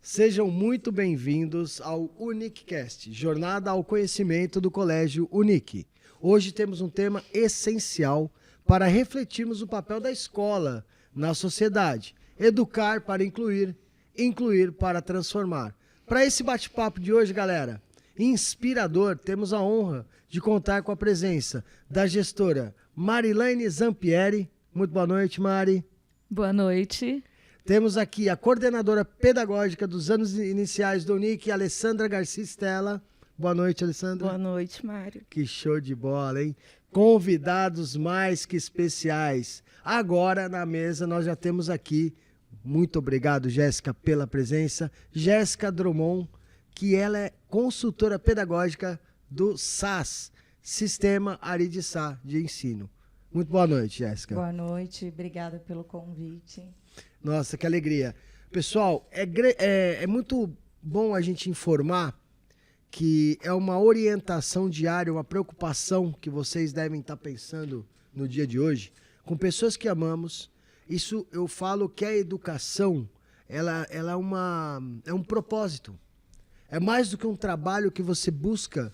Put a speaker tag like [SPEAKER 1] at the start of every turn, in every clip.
[SPEAKER 1] Sejam muito bem-vindos ao UniCast, Jornada ao Conhecimento do Colégio Unic. Hoje temos um tema essencial para refletirmos o papel da escola na sociedade. Educar para incluir, incluir para transformar. Para esse bate-papo de hoje, galera, inspirador, temos a honra de contar com a presença da gestora Marilane Zampieri. Muito boa noite, Mari.
[SPEAKER 2] Boa noite.
[SPEAKER 1] Temos aqui a coordenadora pedagógica dos anos iniciais do Unic, Alessandra Garcia Stella. Boa noite, Alessandra.
[SPEAKER 2] Boa noite, Mário.
[SPEAKER 1] Que show de bola, hein? Convidados mais que especiais. Agora, na mesa, nós já temos aqui, muito obrigado, Jéssica, pela presença, Jéssica Drummond, que ela é consultora pedagógica do SAS, Sistema Ari Sá de Ensino. Muito boa noite, Jéssica.
[SPEAKER 3] Boa noite, obrigada pelo convite.
[SPEAKER 1] Nossa, que alegria. Pessoal, é muito bom a gente informar que é uma orientação diária, uma preocupação que vocês devem estar pensando no dia de hoje, com pessoas que amamos. Isso eu falo que a educação, ela é um propósito. É mais do que um trabalho que você busca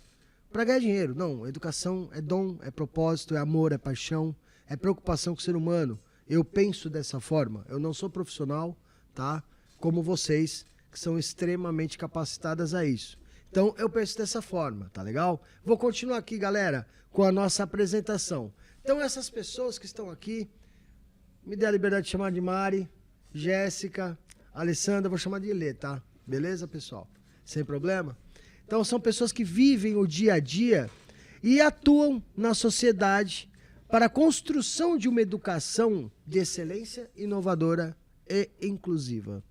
[SPEAKER 1] para ganhar dinheiro. Não, a educação é dom, é propósito, é amor, é paixão, é preocupação com o ser humano. Eu penso dessa forma. Eu não sou profissional, tá? Como vocês, que são extremamente capacitadas a isso. Então, eu penso dessa forma, tá legal? Vou continuar aqui, galera, com a nossa apresentação. Então, essas pessoas que estão aqui, me dê a liberdade de chamar de Mari, Jéssica, Alessandra, vou chamar de Ilê, tá? Beleza, pessoal? Sem problema? Então, são pessoas que vivem o dia a dia e atuam na sociedade para a construção de uma educação de excelência, inovadora e inclusiva.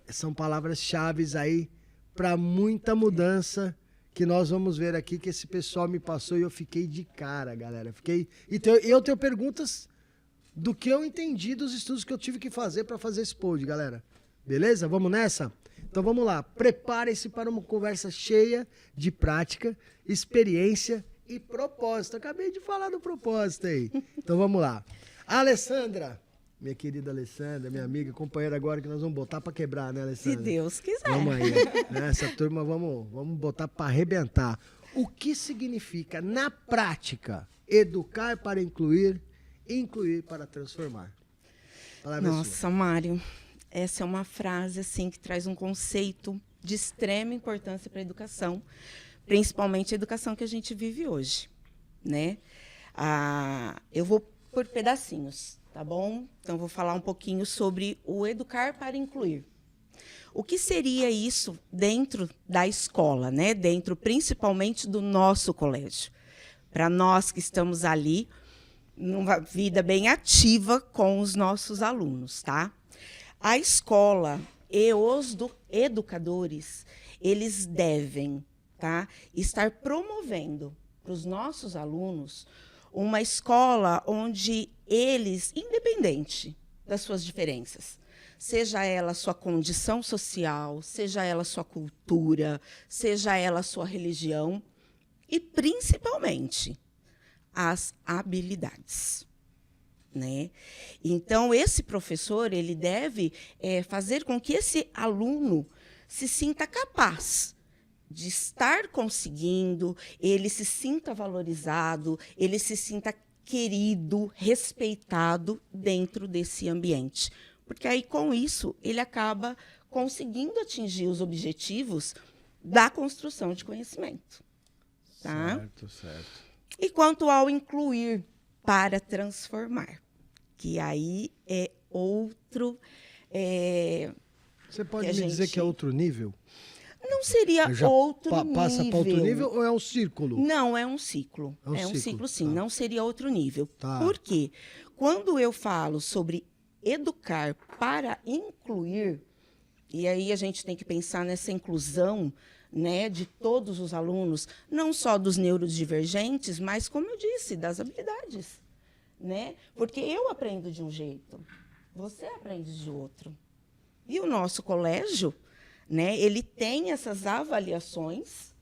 [SPEAKER 1] São palavras-chave aí para muita mudança que nós vamos ver aqui, que esse pessoal me passou e eu fiquei de cara, galera. Eu tenho perguntas do que eu entendi dos estudos que eu tive que fazer para fazer esse pod, galera. Beleza? Vamos nessa? Então vamos lá. Preparem-se para uma conversa cheia de prática, experiência e propósito. Acabei de falar do propósito aí. Então vamos lá. Alessandra, minha querida Alessandra, minha amiga, companheira agora, que nós vamos botar para quebrar, né, Alessandra?
[SPEAKER 3] Se Deus quiser.
[SPEAKER 1] Vamos aí. Né? Essa turma vamos botar para arrebentar. O que significa, na prática, educar para incluir, incluir para transformar?
[SPEAKER 3] Nossa, Mário, essa é uma frase assim que traz um conceito de extrema importância para a educação, principalmente a educação que a gente vive hoje, né? Eu vou por pedacinhos, tá bom? Então, vou falar um pouquinho sobre o educar para incluir. O que seria isso dentro da escola, né? Dentro, principalmente, do nosso colégio. Para nós que estamos ali, numa vida bem ativa com os nossos alunos, tá? A escola e os educadores, eles devem, tá, estar promovendo para os nossos alunos uma escola onde eles, independente das suas diferenças, seja ela sua condição social, seja ela sua cultura, seja ela sua religião, e principalmente as habilidades, né? Então, esse professor ele deve fazer com que esse aluno se sinta capaz de estar conseguindo, ele se sinta valorizado, ele se sinta querido, respeitado dentro desse ambiente. Porque aí, com isso, ele acaba conseguindo atingir os objetivos da construção de conhecimento. Tá?
[SPEAKER 1] Certo, certo.
[SPEAKER 3] E quanto ao incluir para transformar, que aí é outro...
[SPEAKER 1] Você pode me dizer que é outro nível?
[SPEAKER 3] Não seria outro nível.
[SPEAKER 1] Passa para outro nível ou é um círculo?
[SPEAKER 3] Não, é um ciclo. É um ciclo, sim.
[SPEAKER 1] Tá.
[SPEAKER 3] Não seria outro nível.
[SPEAKER 1] Tá.
[SPEAKER 3] Por quê? Quando eu falo sobre educar para incluir, e aí a gente tem que pensar nessa inclusão, né, de todos os alunos, não só dos neurodivergentes, mas, como eu disse, das habilidades. Né? Porque eu aprendo de um jeito, você aprende de outro. E o nosso colégio, né, ele tem essas avaliações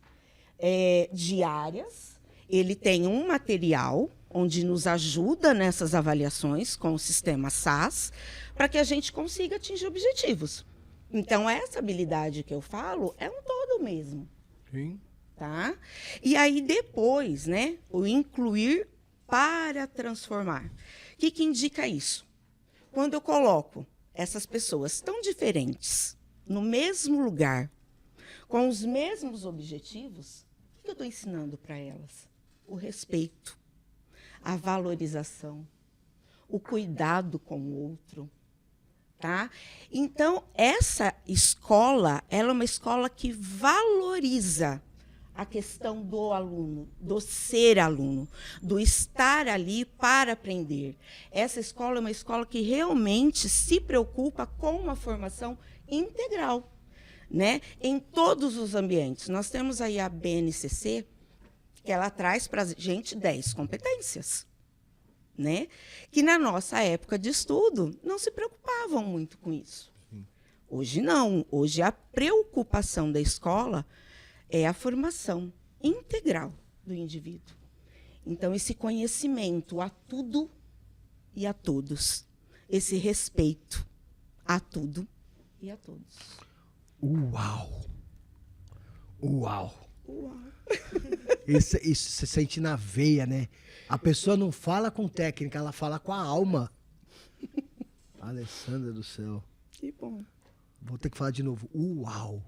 [SPEAKER 3] diárias, ele tem um material onde nos ajuda nessas avaliações com o sistema SAS, para que a gente consiga atingir objetivos. Então, essa habilidade que eu falo é um todo mesmo.
[SPEAKER 1] Sim.
[SPEAKER 3] Tá? E aí, depois, né, o incluir para transformar. O que indica isso? Quando eu coloco essas pessoas tão diferentes no mesmo lugar, com os mesmos objetivos, o que eu estou ensinando para elas? O respeito, a valorização, o cuidado com o outro. Tá? Então, essa escola, ela é uma escola que valoriza a questão do aluno, do ser aluno, do estar ali para aprender. Essa escola é uma escola que realmente se preocupa com uma formação integral, né? Em todos os ambientes. Nós temos aí a BNCC, que ela traz para a gente 10 competências, né? Que na nossa época de estudo não se preocupavam muito com isso. Sim. Hoje não. Hoje a preocupação da escola é a formação integral do indivíduo. Então, esse conhecimento a tudo e a todos. Esse respeito a tudo e a todos.
[SPEAKER 1] Uau! Uau! Uau! Isso você sente na veia, né? A pessoa não fala com técnica, ela fala com a alma. Alessandra do céu.
[SPEAKER 3] Que bom.
[SPEAKER 1] Vou ter que falar de novo. Uau!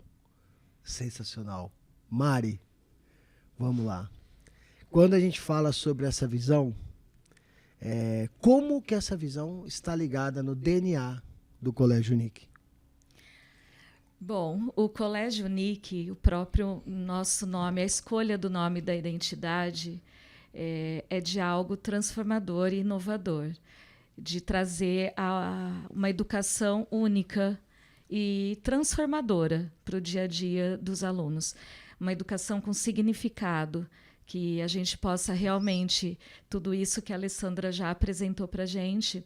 [SPEAKER 1] Sensacional. Mari, vamos lá. Quando a gente fala sobre essa visão, como que essa visão está ligada no DNA do Colégio Unic?
[SPEAKER 2] Bom, o Colégio Unic, o próprio nosso nome, a escolha do nome da identidade é de algo transformador e inovador, de trazer uma educação única e transformadora para o dia a dia dos alunos. Uma educação com significado, que a gente possa realmente, tudo isso que a Alessandra já apresentou para a gente,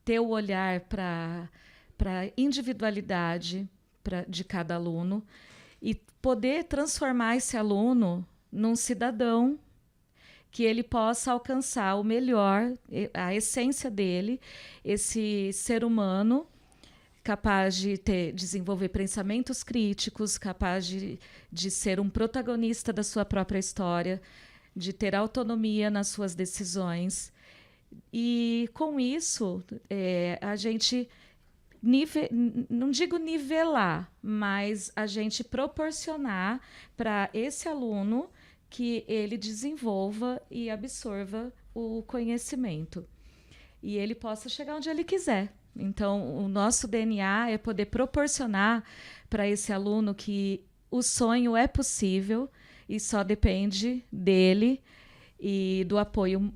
[SPEAKER 2] ter o olhar para a individualidade de cada aluno e poder transformar esse aluno num cidadão que ele possa alcançar o melhor, a essência dele, esse ser humano capaz de desenvolver pensamentos críticos, capaz de ser um protagonista da sua própria história, de ter autonomia nas suas decisões. E, com isso, a gente, não digo nivelar, mas a gente proporcionar para esse aluno que ele desenvolva e absorva o conhecimento. E ele possa chegar onde ele quiser. Então, o nosso DNA é poder proporcionar para esse aluno que o sonho é possível e só depende dele e do apoio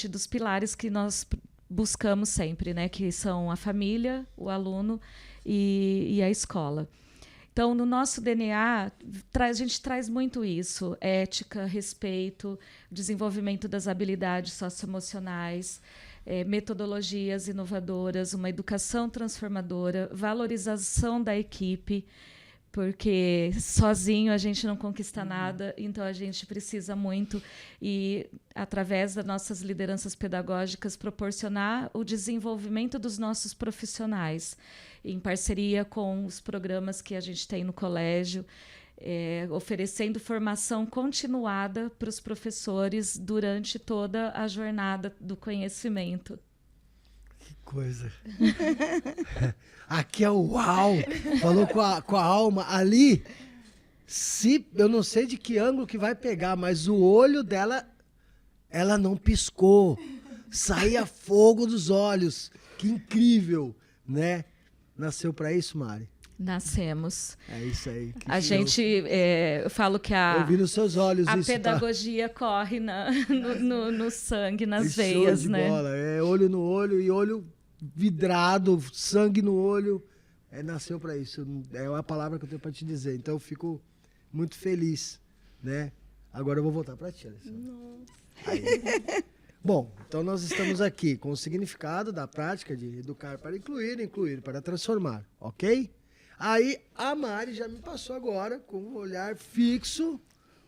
[SPEAKER 2] dos pilares que nós buscamos sempre, né? Que são a família, o aluno e a escola. Então, no nosso DNA, a gente traz muito isso: ética, respeito, desenvolvimento das habilidades socioemocionais, metodologias inovadoras, uma educação transformadora, valorização da equipe, porque sozinho a gente não conquista nada, então a gente precisa muito, e através das nossas lideranças pedagógicas, proporcionar o desenvolvimento dos nossos profissionais, em parceria com os programas que a gente tem no colégio, oferecendo formação continuada para os professores durante toda a jornada do conhecimento.
[SPEAKER 1] Que coisa! Aqui é o uau! Falou com a alma. Ali, eu não sei de que ângulo que vai pegar, mas o olho dela, ela não piscou. Saía fogo dos olhos. Que incrível, né? Nasceu para isso, Mari?
[SPEAKER 2] Nascemos.
[SPEAKER 1] É isso aí.
[SPEAKER 2] A gente, eu falo que
[SPEAKER 1] eu vi nos seus olhos
[SPEAKER 2] a
[SPEAKER 1] isso,
[SPEAKER 2] pedagogia corre no sangue, nas
[SPEAKER 1] isso,
[SPEAKER 2] veias,
[SPEAKER 1] de
[SPEAKER 2] né?
[SPEAKER 1] bola. Olho no olho e olho vidrado, sangue no olho. Nasceu para isso. É a palavra que eu tenho para te dizer. Então eu fico muito feliz, né? Agora eu vou voltar para ti, Alessandra. Bom, então nós estamos aqui com o significado da prática de educar para incluir para transformar, ok? Aí a Mari já me passou agora, com um olhar fixo,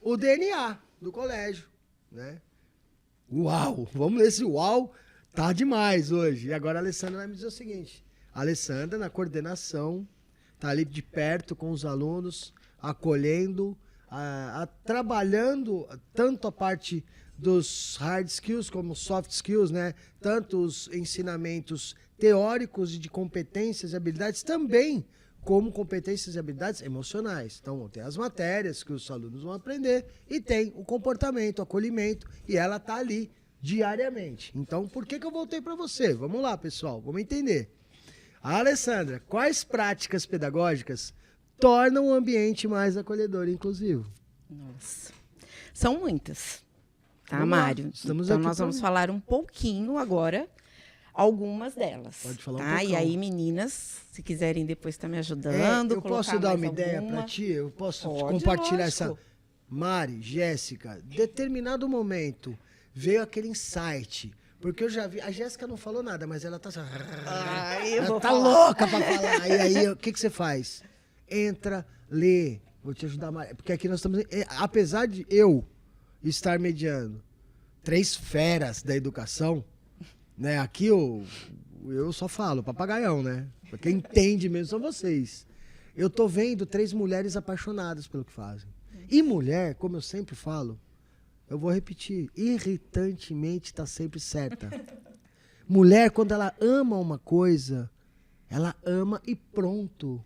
[SPEAKER 1] o DNA do colégio, né? Uau! Vamos ver se uau tá demais hoje. E agora a Alessandra vai me dizer o seguinte: A Alessandra, na coordenação, está ali de perto com os alunos, acolhendo, trabalhando tanto a parte dos hard skills como soft skills, né? Tanto os ensinamentos teóricos e de competências e habilidades também, como competências e habilidades emocionais. Então, tem as matérias que os alunos vão aprender e tem o comportamento, o acolhimento, e ela está ali diariamente. Então, por que eu voltei para você? Vamos lá, pessoal, vamos entender. Alessandra, quais práticas pedagógicas tornam o ambiente mais acolhedor e inclusivo?
[SPEAKER 3] Nossa, são muitas, tá, Mário? Então, nós vamos falar um pouquinho agora, algumas delas.
[SPEAKER 1] Pode falar
[SPEAKER 3] tá? E aí, meninas, se quiserem depois estar me ajudando,
[SPEAKER 1] eu posso dar uma ideia para ti? Eu posso compartilhar
[SPEAKER 3] lógico.
[SPEAKER 1] Mari, Jéssica, determinado momento veio aquele insight. Porque eu já vi. A Jéssica não falou nada, mas ela tá. Ela tá louca pra falar. E aí, o que você faz? Entra, lê. Vou te ajudar mais. Porque aqui nós estamos. Apesar de eu estar mediando 3 feras da educação, né? Aqui eu só falo, papagaião, né? Quem entende mesmo são vocês. Eu tô vendo 3 mulheres apaixonadas pelo que fazem. E mulher, como eu sempre falo, eu vou repetir, irritantemente está sempre certa. Mulher, quando ela ama uma coisa, ela ama e pronto.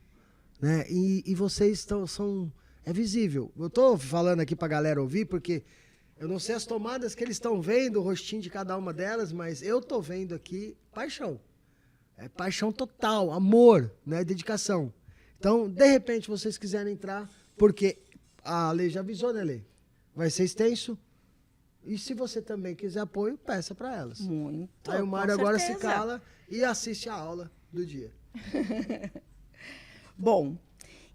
[SPEAKER 1] Né? E vocês são... É visível. Eu estou falando aqui para a galera ouvir, porque eu não sei as tomadas que eles estão vendo, o rostinho de cada uma delas, mas eu estou vendo aqui paixão. É paixão total, amor, né? Dedicação. Então, de repente, vocês quiserem entrar, porque a lei já avisou, né, Lei? Vai ser extenso. E se você também quiser apoio, peça para elas.
[SPEAKER 3] Muito.
[SPEAKER 1] Aí o Mário agora se cala e assiste a aula do dia.
[SPEAKER 3] Bom,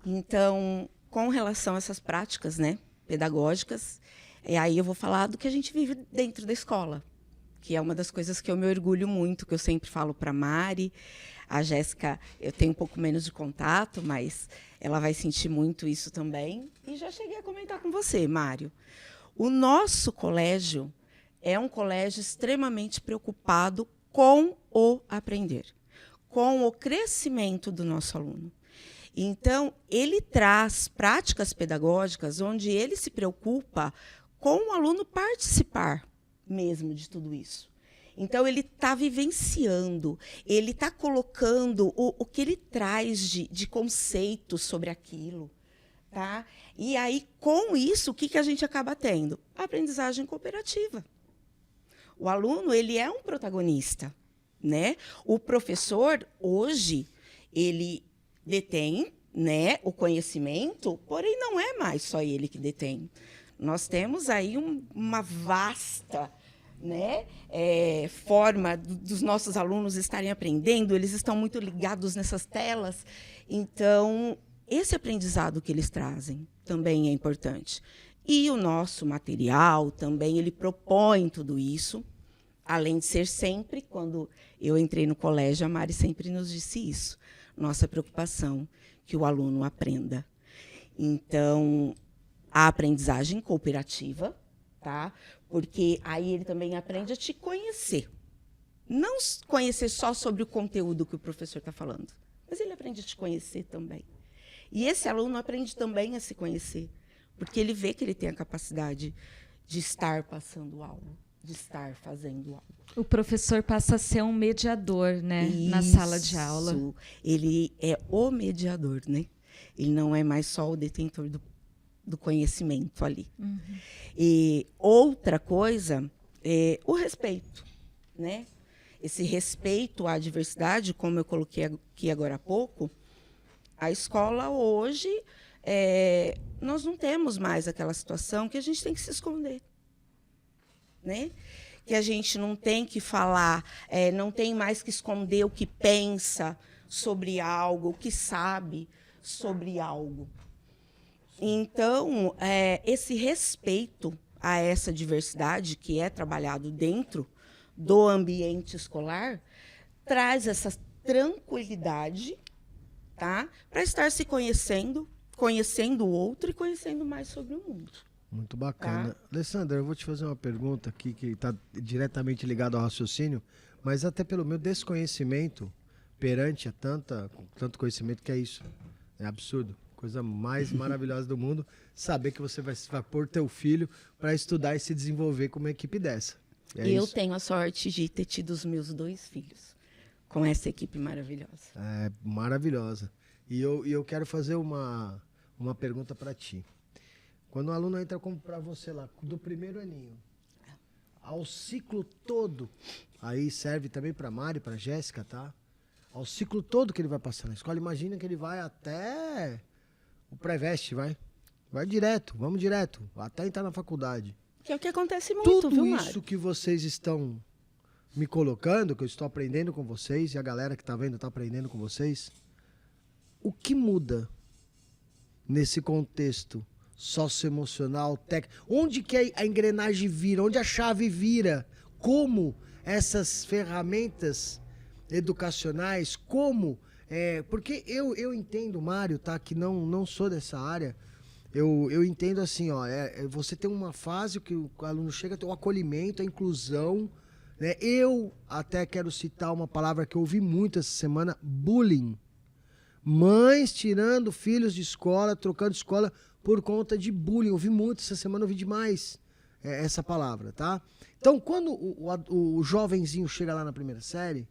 [SPEAKER 3] então, com relação a essas práticas, né, pedagógicas, aí eu vou falar do que a gente vive dentro da escola, que é uma das coisas que eu me orgulho muito, que eu sempre falo para a Mari. A Jéssica, eu tenho um pouco menos de contato, mas ela vai sentir muito isso também. E já cheguei a comentar com você, Mário. O nosso colégio é um colégio extremamente preocupado com o aprender, com o crescimento do nosso aluno. Então, ele traz práticas pedagógicas onde ele se preocupa com o aluno participar mesmo de tudo isso. Então, ele está vivenciando, ele está colocando o que ele traz de conceitos sobre aquilo. Tá? E aí, com isso, o que a gente acaba tendo? A aprendizagem cooperativa. O aluno, ele é um protagonista, né? O professor, hoje, ele detém, né, o conhecimento, porém não é mais só ele que detém. Nós temos aí uma vasta, né, forma dos nossos alunos estarem aprendendo, eles estão muito ligados nessas telas. Então, esse aprendizado que eles trazem também é importante. E o nosso material também, ele propõe tudo isso, além de ser sempre, quando eu entrei no colégio, a Mari sempre nos disse isso, nossa preocupação, que o aluno aprenda. Então, a aprendizagem cooperativa, tá? Porque aí ele também aprende a te conhecer. Não conhecer só sobre o conteúdo que o professor está falando, mas ele aprende a te conhecer também. E esse aluno aprende também a se conhecer, porque ele vê que ele tem a capacidade de estar passando algo, de estar fazendo algo.
[SPEAKER 2] O professor passa a ser um mediador, né, na sala de aula.
[SPEAKER 3] Ele é o mediador, né? Ele não é mais só o detentor do conhecimento ali. Uhum. E outra coisa é o respeito, né? Esse respeito à diversidade, como eu coloquei aqui agora há pouco, a escola hoje, nós não temos mais aquela situação que a gente tem que se esconder, né? Que a gente não tem que falar, não tem mais que esconder o que pensa sobre algo, o que sabe sobre algo. Então, esse respeito a essa diversidade que é trabalhado dentro do ambiente escolar traz essa tranquilidade, tá? Para estar se conhecendo, conhecendo o outro e conhecendo mais sobre o mundo.
[SPEAKER 1] Muito bacana. Tá? Alessandra, eu vou te fazer uma pergunta aqui que está diretamente ligada ao raciocínio, mas até pelo meu desconhecimento, perante a tanto conhecimento que é isso. É absurdo. Coisa mais maravilhosa do mundo, saber que você vai pôr teu filho para estudar e se desenvolver com uma equipe dessa.
[SPEAKER 3] Eu tenho a sorte de ter tido os meus 2 filhos com essa equipe maravilhosa.
[SPEAKER 1] É maravilhosa. E eu quero fazer uma pergunta para ti. Quando o aluno entra como para você lá, do primeiro aninho, ao ciclo todo, aí serve também para Mari, para Jéssica, tá? Ao ciclo todo que ele vai passar na escola, imagina que ele vai até o pré-veste, vai direto, vamos direto, até entrar na faculdade.
[SPEAKER 3] Que é o que acontece muito,
[SPEAKER 1] Tudo
[SPEAKER 3] viu,
[SPEAKER 1] isso
[SPEAKER 3] Mário?
[SPEAKER 1] que vocês estão me colocando, que eu estou aprendendo com vocês, e a galera que está vendo está aprendendo com vocês, o que muda nesse contexto socioemocional, técnico? Onde que a engrenagem vira? Onde a chave vira? Como essas ferramentas educacionais, porque eu entendo, Mário, tá, que não sou dessa área, eu entendo assim, ó, você tem uma fase que o aluno chega, tem o acolhimento, a inclusão, né? Eu até quero citar uma palavra que eu ouvi muito essa semana, bullying. Mães tirando filhos de escola, trocando de escola por conta de bullying. Eu ouvi muito essa semana, eu ouvi demais essa palavra, tá? Então, quando o jovenzinho chega lá na primeira série,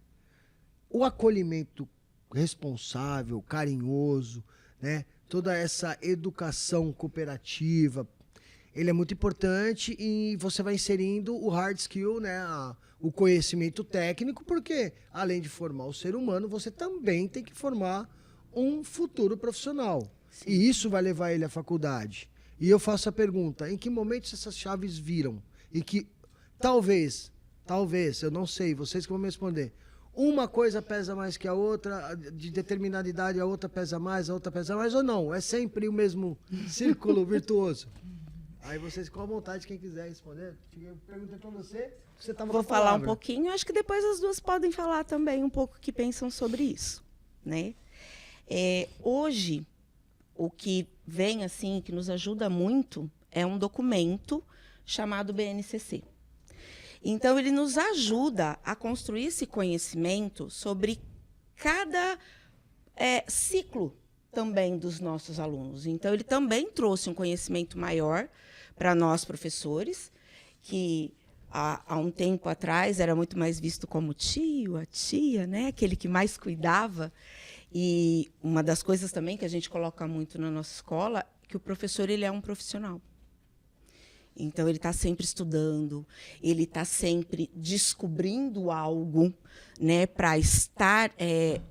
[SPEAKER 1] o acolhimento responsável, carinhoso, né? Toda essa educação cooperativa, ele é muito importante e você vai inserindo o hard skill, né? O conhecimento técnico, porque além de formar o ser humano, você também tem que formar um futuro profissional. Sim. E isso vai levar ele à faculdade. E eu faço a pergunta, em que momento essas chaves viram? E que talvez, eu não sei, vocês que vão me responder, uma coisa pesa mais que a outra, de determinada idade a outra pesa mais, a outra pesa mais, ou não? É sempre o mesmo círculo virtuoso? Aí vocês, com a vontade, quem quiser responder, eu perguntei para você estava
[SPEAKER 3] Vou falar um pouquinho, acho que depois as duas podem falar também um pouco o que pensam sobre isso, né? Hoje, o que vem, assim, que nos ajuda muito, é um documento chamado BNCC. Então, ele nos ajuda a construir esse conhecimento sobre cada ciclo também dos nossos alunos. Então, ele também trouxe um conhecimento maior para nós, professores, que há um tempo atrás era muito mais visto como tio, a tia, né? Aquele que mais cuidava. E uma das coisas também que a gente coloca muito na nossa escola é que o professor ele é um profissional. Então, ele está sempre estudando, ele está sempre descobrindo algo, né, para estar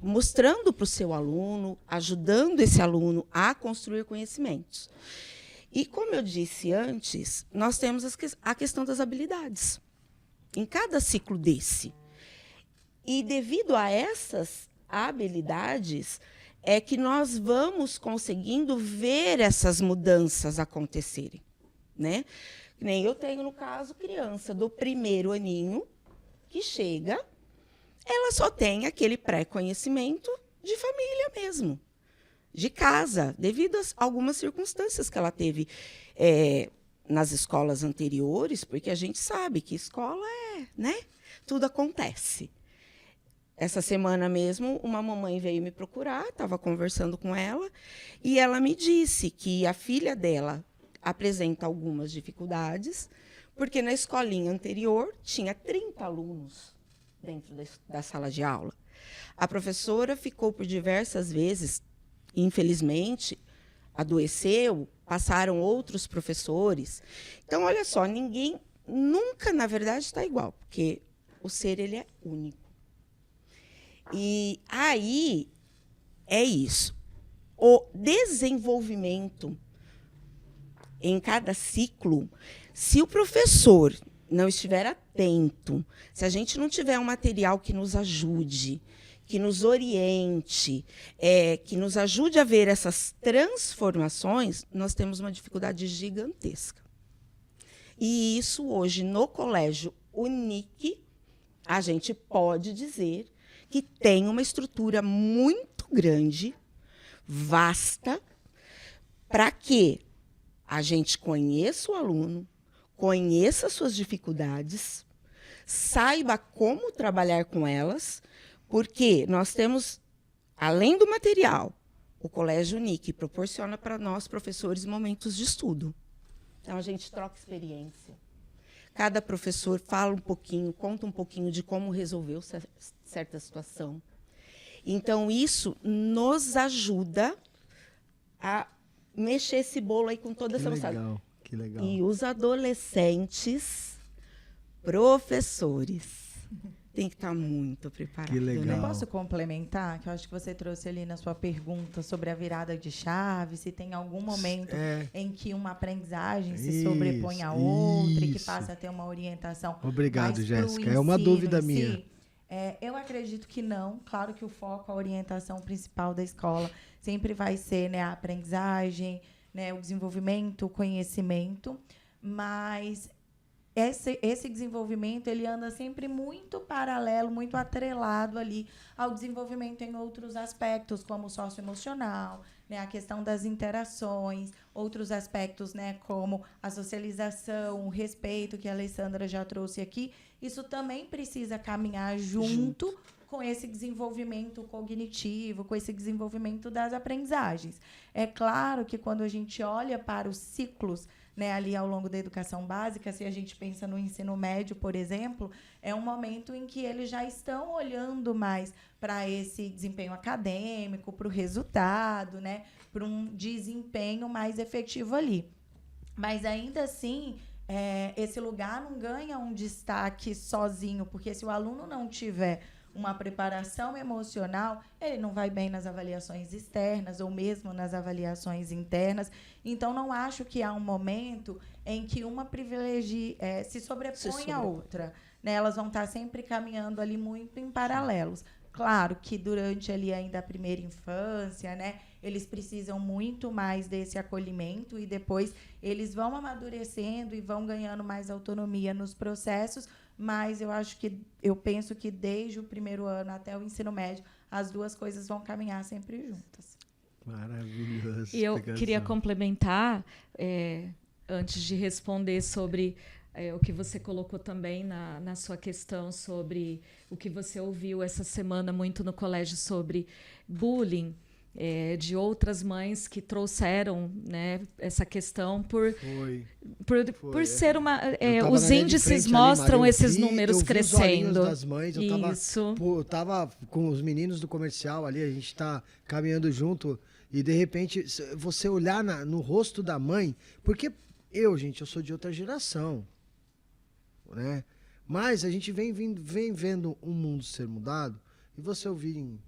[SPEAKER 3] mostrando para o seu aluno, ajudando esse aluno a construir conhecimentos. E, como eu disse antes, nós temos a questão das habilidades em cada ciclo desse. E, devido a essas habilidades, é que nós vamos conseguindo ver essas mudanças acontecerem. Né? Nem eu tenho, no caso, criança do primeiro aninho que chega, ela só tem aquele pré-conhecimento de família mesmo, de casa, devido a algumas circunstâncias que ela teve nas escolas anteriores, porque a gente sabe que escola né? Tudo acontece. Essa semana mesmo, uma mamãe veio me procurar, estava conversando com ela, e ela me disse que a filha dela apresenta algumas dificuldades, porque na escolinha anterior tinha 30 alunos dentro da sala de aula. A professora ficou por diversas vezes, infelizmente, adoeceu, passaram outros professores. Então, olha só, ninguém nunca, na verdade, está igual, porque o ser ele é único. E aí é isso. O desenvolvimento em cada ciclo, se o professor não estiver atento, se a gente não tiver um material que nos ajude, que nos oriente, que nos ajude a ver essas transformações, nós temos uma dificuldade gigantesca. E isso hoje, no Colégio Unic, a gente pode dizer que tem uma estrutura muito grande, vasta, para que a gente conheça o aluno, conheça suas dificuldades, saiba como trabalhar com elas, Porque nós temos, além do material, o Colégio Unic proporciona para nós, professores, momentos de estudo. Então, a gente troca experiência. Cada professor fala um pouquinho, conta um pouquinho de como resolveu certa situação. Então, isso nos ajuda a mexer esse bolo aí com toda essa moçada.
[SPEAKER 1] Que legal.
[SPEAKER 3] E os adolescentes, professores, tem que estar muito preparado.
[SPEAKER 1] Que legal.
[SPEAKER 4] Eu posso complementar? Que eu acho que você trouxe ali na sua pergunta sobre a virada de chave, se tem algum momento em que uma aprendizagem se sobrepõe à outra e que passa a ter uma orientação.
[SPEAKER 1] Obrigado, Jéssica. É uma dúvida minha.
[SPEAKER 4] Eu acredito que não. Claro que o foco, a orientação principal da escola sempre vai ser, né, a aprendizagem, né, o desenvolvimento, o conhecimento, mas esse desenvolvimento ele anda sempre muito paralelo, muito atrelado ali ao desenvolvimento em outros aspectos, como o socioemocional, né, a questão das interações, outros aspectos, né, como a socialização, o respeito, que a Alessandra já trouxe aqui. Isso também precisa caminhar junto com esse desenvolvimento cognitivo, com esse desenvolvimento das aprendizagens. É claro que quando a gente olha para os ciclos, né, ali ao longo da educação básica, se a gente pensa no ensino médio, por exemplo, é um momento em que eles já estão olhando mais para esse desempenho acadêmico, para o resultado, né, para um desempenho mais efetivo ali. Mas, ainda assim, esse lugar não ganha um destaque sozinho, porque se o aluno não tiver uma preparação emocional, ele não vai bem nas avaliações externas ou mesmo nas avaliações internas. Então, não acho que há um momento em que uma privilegie, se sobrepõe à outra, né? Elas vão estar sempre caminhando ali muito em paralelos. Claro que durante ali ainda a primeira infância, né, eles precisam muito mais desse acolhimento e depois eles vão amadurecendo e vão ganhando mais autonomia nos processos, mas eu penso que desde o primeiro ano até o ensino médio, as duas coisas vão caminhar sempre juntas.
[SPEAKER 1] Maravilhoso.
[SPEAKER 2] E eu queria complementar, antes de responder sobre o que você colocou também na sua questão sobre o que você ouviu essa semana muito no colégio sobre bullying, de outras mães que trouxeram, né, essa questão por ser uma... os índices mostram ali, esses números crescendo.
[SPEAKER 1] Das mães, eu estava com os meninos do comercial ali, a gente está caminhando junto, e de repente você olhar no rosto da mãe, porque eu sou de outra geração, né? Mas a gente vem vendo um mundo ser mudado, e você ouvir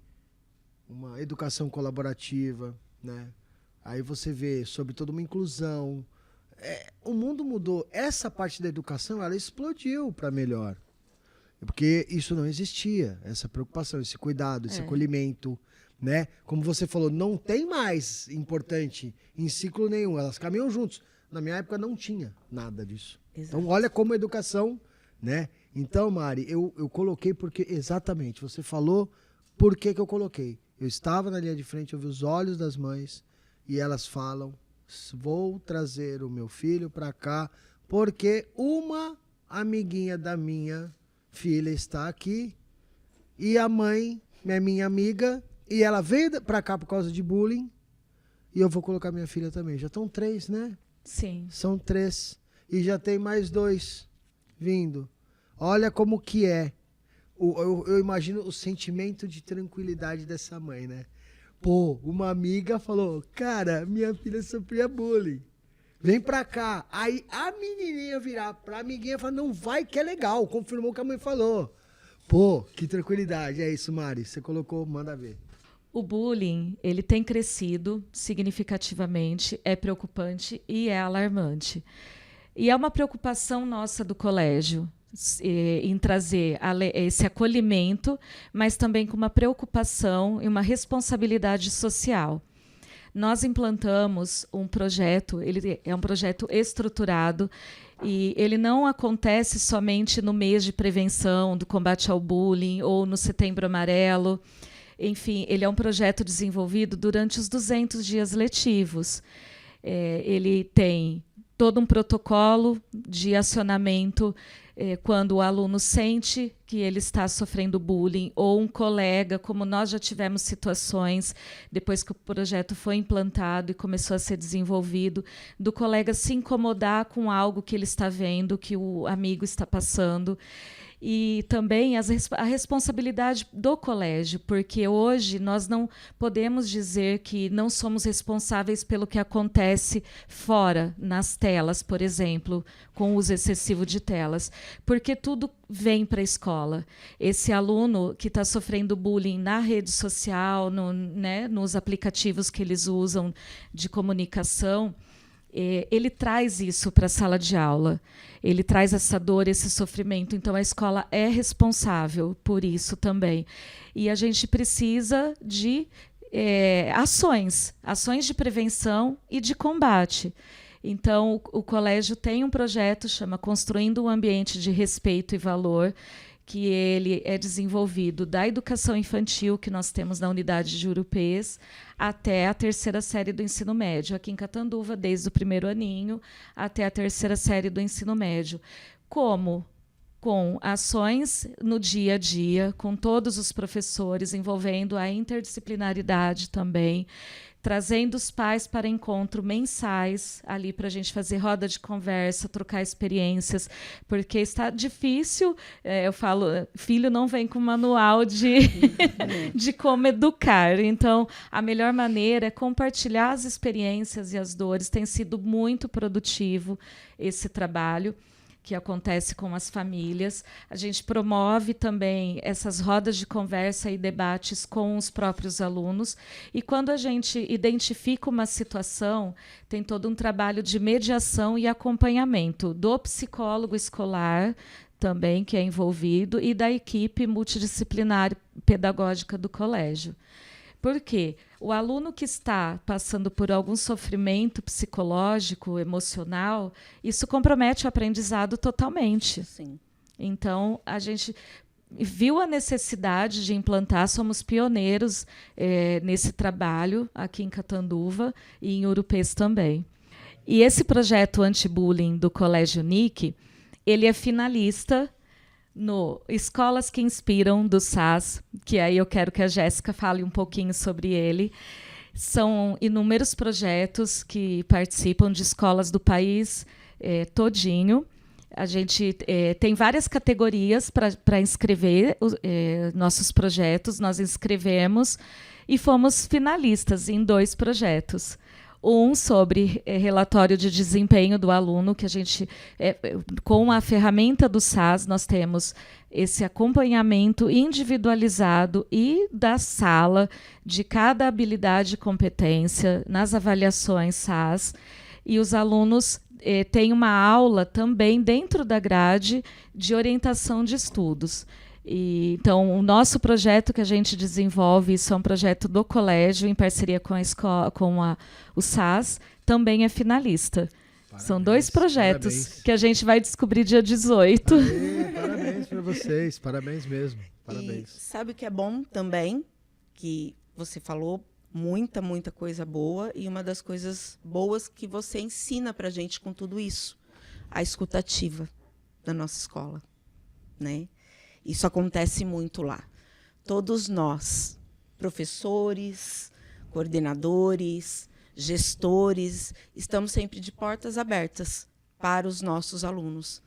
[SPEAKER 1] uma educação colaborativa, né? Aí você vê sobre toda uma inclusão. O mundo mudou. Essa parte da educação, ela explodiu para melhor. Porque isso não existia, essa preocupação, esse cuidado, esse acolhimento, né? Como você falou, não tem mais importante em ciclo nenhum, elas caminham juntos. Na minha época não tinha nada disso. Exato. Então olha como a educação, né? Então, Mari, eu coloquei porque, exatamente, você falou por que eu coloquei. Eu estava na linha de frente, eu vi os olhos das mães e elas falam, vou trazer o meu filho para cá porque uma amiguinha da minha filha está aqui e a mãe é minha amiga e ela veio para cá por causa de bullying e eu vou colocar minha filha também. Já estão 3, né?
[SPEAKER 2] Sim.
[SPEAKER 1] São 3 e já tem mais 2 vindo. Olha como que é. Eu imagino o sentimento de tranquilidade dessa mãe, né? Pô, uma amiga falou, cara, minha filha sofria bullying. Vem pra cá. Aí a menininha virar pra amiguinha e falar, não vai que é legal. Confirmou o que a mãe falou. Pô, que tranquilidade. É isso, Mari. Você colocou, manda ver.
[SPEAKER 2] O bullying, ele tem crescido significativamente, é preocupante e é alarmante. E é uma preocupação nossa do colégio, em trazer esse acolhimento, mas também com uma preocupação e uma responsabilidade social. Nós implantamos um projeto, ele é um projeto estruturado, e ele não acontece somente no mês de prevenção do combate ao bullying ou no Setembro Amarelo. Enfim, ele é um projeto desenvolvido durante os 200 dias letivos. Ele tem todo um protocolo de acionamento quando o aluno sente que ele está sofrendo bullying, ou um colega, como nós já tivemos situações, depois que o projeto foi implantado e começou a ser desenvolvido, do colega se incomodar com algo que ele está vendo, que o amigo está passando. E também a responsabilidade do colégio, porque hoje nós não podemos dizer que não somos responsáveis pelo que acontece fora, nas telas, por exemplo, com o uso excessivo de telas, porque tudo vem para a escola. Esse aluno que está sofrendo bullying na rede social, nos aplicativos que eles usam de comunicação, ele traz isso para a sala de aula, ele traz essa dor, esse sofrimento. Então, a escola é responsável por isso também. E a gente precisa de ações de prevenção e de combate. Então, o colégio tem um projeto, chama Construindo um Ambiente de Respeito e Valor, que ele é desenvolvido da educação infantil, que nós temos na unidade de Jurupês, até a 3ª série do ensino médio, aqui em Catanduva, desde o 1º aninho até a 3ª série do ensino médio. Como? Com ações no dia a dia, com todos os professores, envolvendo a interdisciplinaridade também, trazendo os pais para encontro mensais, ali para a gente fazer roda de conversa, trocar experiências, porque está difícil. Eu falo, filho não vem com manual de como educar. Então, a melhor maneira é compartilhar as experiências e as dores. Tem sido muito produtivo esse trabalho que acontece com as famílias. A gente promove também essas rodas de conversa e debates com os próprios alunos. E quando a gente identifica uma situação, tem todo um trabalho de mediação e acompanhamento do psicólogo escolar também, que é envolvido, e da equipe multidisciplinar pedagógica do colégio. Por quê? O aluno que está passando por algum sofrimento psicológico, emocional, isso compromete o aprendizado totalmente.
[SPEAKER 3] Sim.
[SPEAKER 2] Então, a gente viu a necessidade de implantar, somos pioneiros nesse trabalho aqui em Catanduva e em Urupês também. E esse projeto anti-bullying do Colégio NIC, ele é finalista no Escolas que Inspiram, do SAS, que aí eu quero que a Jéssica fale um pouquinho sobre ele. São inúmeros projetos que participam de escolas do país todinho. A gente tem várias categorias para inscrever nossos projetos. Nós inscrevemos e fomos finalistas em 2 projetos. Um sobre relatório de desempenho do aluno, que a gente, com a ferramenta do SAS, nós temos esse acompanhamento individualizado e da sala de cada habilidade e competência nas avaliações SAS. E os alunos têm uma aula também dentro da grade de orientação de estudos. Então, o nosso projeto que a gente desenvolve, isso é um projeto do colégio, em parceria com a escola, o SAS, também é finalista. Parabéns, são 2 projetos que a gente vai descobrir dia 18.
[SPEAKER 1] Parabéns para vocês, parabéns mesmo. Parabéns.
[SPEAKER 3] E sabe o que é bom também? Que você falou muita coisa boa, e uma das coisas boas que você ensina para a gente com tudo isso, a escutativa da nossa escola, né? Isso acontece muito lá. Todos nós, professores, coordenadores, gestores, estamos sempre de portas abertas para os nossos alunos,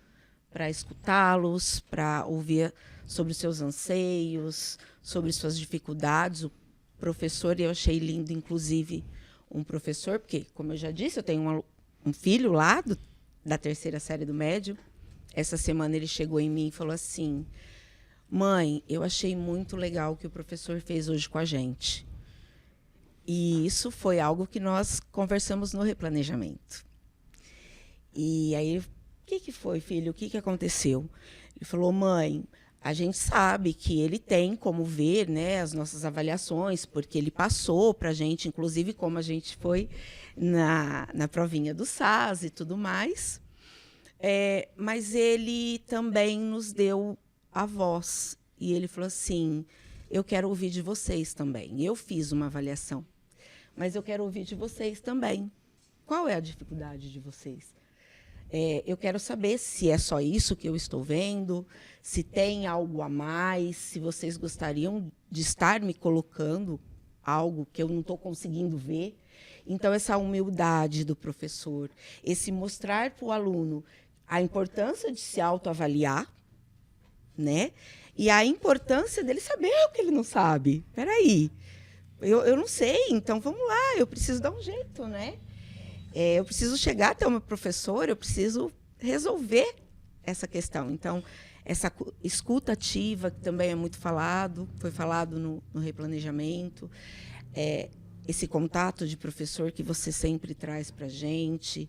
[SPEAKER 3] para escutá-los, para ouvir sobre os seus anseios, sobre suas dificuldades. O professor, eu achei lindo, inclusive, um professor, porque, como eu já disse, eu tenho um filho lá da 3ª série do médio. Essa semana ele chegou em mim e falou assim: mãe, eu achei muito legal o que o professor fez hoje com a gente. E isso foi algo que nós conversamos no replanejamento. E aí, o que foi, filho? O que aconteceu? Ele falou: mãe, a gente sabe que ele tem como ver, né, as nossas avaliações, porque ele passou para a gente, inclusive como a gente foi na provinha do SAS e tudo mais. Mas ele também nos deu a voz, e ele falou assim: eu quero ouvir de vocês também. Eu fiz uma avaliação, mas eu quero ouvir de vocês também. Qual é a dificuldade de vocês? Eu quero saber se é só isso que eu estou vendo, se tem algo a mais, se vocês gostariam de estar me colocando algo que eu não estou conseguindo ver. Então, essa humildade do professor, esse mostrar para o aluno a importância de se autoavaliar, né? E a importância dele saber o que ele não sabe. Espera aí, eu não sei, então vamos lá, eu preciso dar um jeito, né? Eu preciso chegar até o meu professor, eu preciso resolver essa questão. Então, essa escuta ativa, que também é muito falado, foi falado no replanejamento, esse contato de professor que você sempre traz para a gente,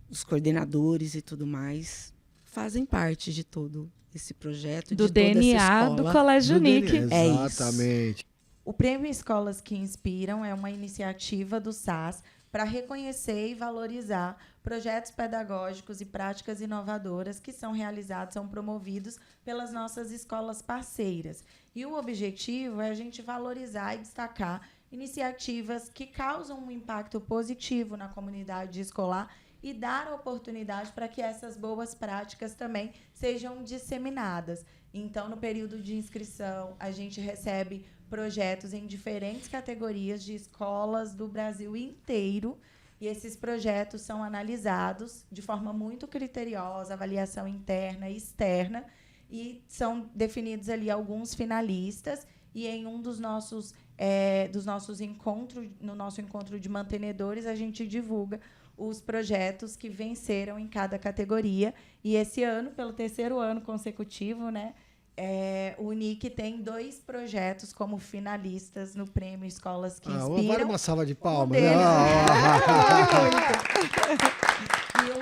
[SPEAKER 3] os coordenadores e tudo mais, fazem parte de todo esse projeto,
[SPEAKER 2] do
[SPEAKER 3] de
[SPEAKER 2] DNA
[SPEAKER 3] toda essa escola.
[SPEAKER 2] do Colégio Unic.
[SPEAKER 3] É isso.
[SPEAKER 1] Exatamente.
[SPEAKER 4] O Prêmio Escolas que Inspiram é uma iniciativa do SAS para reconhecer e valorizar projetos pedagógicos e práticas inovadoras que são realizados, são promovidos pelas nossas escolas parceiras. E o objetivo é a gente valorizar e destacar iniciativas que causam um impacto positivo na comunidade escolar e dar oportunidade para que essas boas práticas também sejam disseminadas. Então, no período de inscrição, a gente recebe projetos em diferentes categorias de escolas do Brasil inteiro, e esses projetos são analisados de forma muito criteriosa, avaliação interna e externa, e são definidos ali alguns finalistas, e em um dos nossos encontros, no nosso encontro de mantenedores, a gente divulga os projetos que venceram em cada categoria. E esse ano, pelo 3º ano consecutivo, né, o Unic tem 2 projetos como finalistas no Prêmio Escolas que Inspiram.
[SPEAKER 1] Vale uma salva de palmas.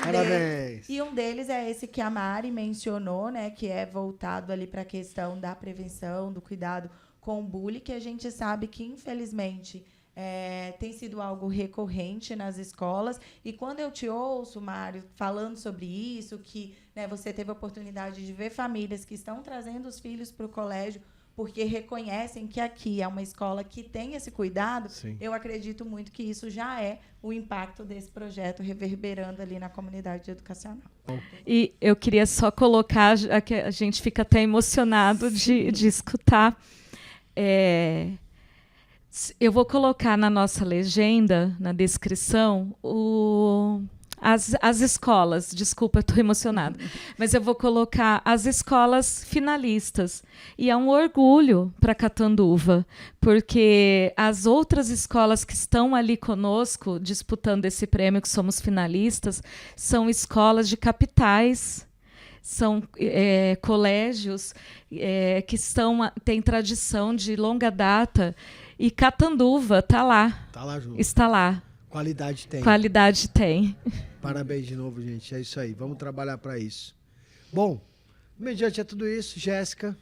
[SPEAKER 1] Parabéns.
[SPEAKER 4] E um deles é esse que a Mari mencionou, né, que é voltado ali para a questão da prevenção, do cuidado com o bullying, que a gente sabe que, infelizmente, tem sido algo recorrente nas escolas. E quando eu te ouço, Mário, falando sobre isso, que, né, você teve a oportunidade de ver famílias que estão trazendo os filhos para o colégio porque reconhecem que aqui é uma escola que tem esse cuidado, sim, eu acredito muito que isso já é o impacto desse projeto reverberando ali na comunidade educacional.
[SPEAKER 2] E eu queria só colocar, que a gente fica até emocionado de escutar. Eu vou colocar na nossa legenda, na descrição, as escolas. Desculpa, estou emocionada. Mas eu vou colocar as escolas finalistas. E é um orgulho para Catanduva, porque as outras escolas que estão ali conosco, disputando esse prêmio, que somos finalistas, são escolas de capitais. São colégios que têm tradição de longa data, e Catanduva está lá.
[SPEAKER 1] Está lá junto.
[SPEAKER 2] Está lá.
[SPEAKER 1] Qualidade tem.
[SPEAKER 2] Qualidade tem.
[SPEAKER 1] Parabéns de novo, gente. É isso aí. Vamos trabalhar para isso. Bom, mediante a tudo isso, Jéssica,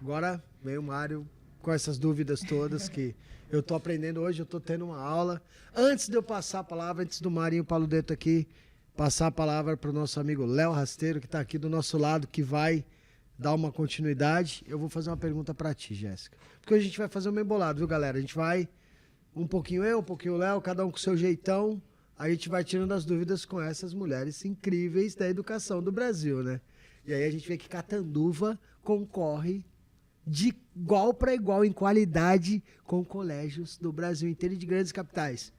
[SPEAKER 1] agora vem o Mário com essas dúvidas todas que eu estou aprendendo hoje. Eu estou tendo uma aula. Antes de eu passar a palavra, antes do Marinho Paludeto aqui, passar a palavra para o nosso amigo Léo Rasteiro, que está aqui do nosso lado, que vai dar uma continuidade. Eu vou fazer uma pergunta para ti, Jéssica. Porque hoje a gente vai fazer um meio bolado, viu, galera? A gente vai, um pouquinho eu, um pouquinho o Léo, cada um com o seu jeitão. A gente vai tirando as dúvidas com essas mulheres incríveis da educação do Brasil, né? E aí a gente vê que Catanduva concorre de igual para igual em qualidade com colégios do Brasil inteiro e de grandes capitais.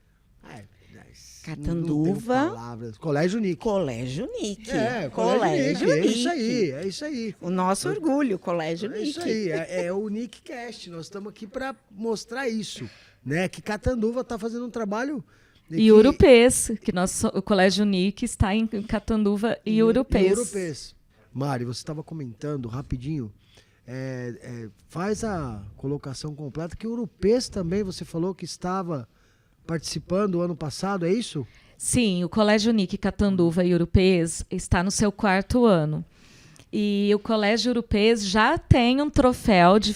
[SPEAKER 3] Catanduva.
[SPEAKER 1] Colégio Unic.
[SPEAKER 3] Colégio Unic.
[SPEAKER 1] Colégio Unic. É isso aí.
[SPEAKER 3] O nosso orgulho, Colégio Unic.
[SPEAKER 1] É isso aí. É o Unicast. Nós estamos aqui para mostrar isso, né? Que Catanduva está fazendo um trabalho.
[SPEAKER 2] E Urupês, que o Colégio Unic está em Catanduva e Urupês.
[SPEAKER 1] Mari, você estava comentando rapidinho. Faz a colocação completa, que o Urupês também, você falou que estava participando ano passado, é isso?
[SPEAKER 2] Sim, o Colégio Unic Catanduva e Urupês está no seu 4º ano. E o Colégio Urupês já tem um troféu de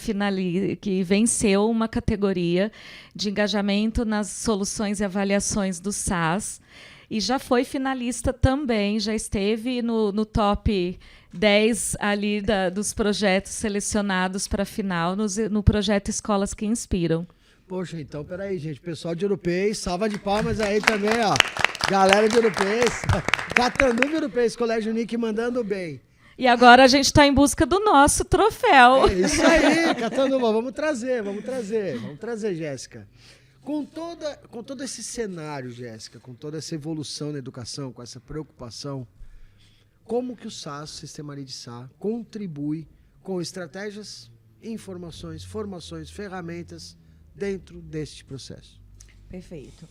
[SPEAKER 2] que venceu uma categoria de engajamento nas soluções e avaliações do SAS. E já foi finalista também, já esteve no top 10 ali dos projetos selecionados para a final, no projeto Escolas que Inspiram.
[SPEAKER 1] Poxa, então, peraí, gente. Pessoal de Urupês, salva de palmas aí também, ó. Galera de Urupês. Catanduva Urupês, Colégio Unique mandando bem.
[SPEAKER 2] E agora a gente está em busca do nosso troféu.
[SPEAKER 1] É isso aí, Catanduva, vamos trazer, Jéssica. Com todo esse cenário, Jéssica, com toda essa evolução na educação, com essa preocupação, como que o SAS, Sistema Ari de Sá, contribui com estratégias, informações, formações, ferramentas dentro deste processo?
[SPEAKER 4] Perfeito.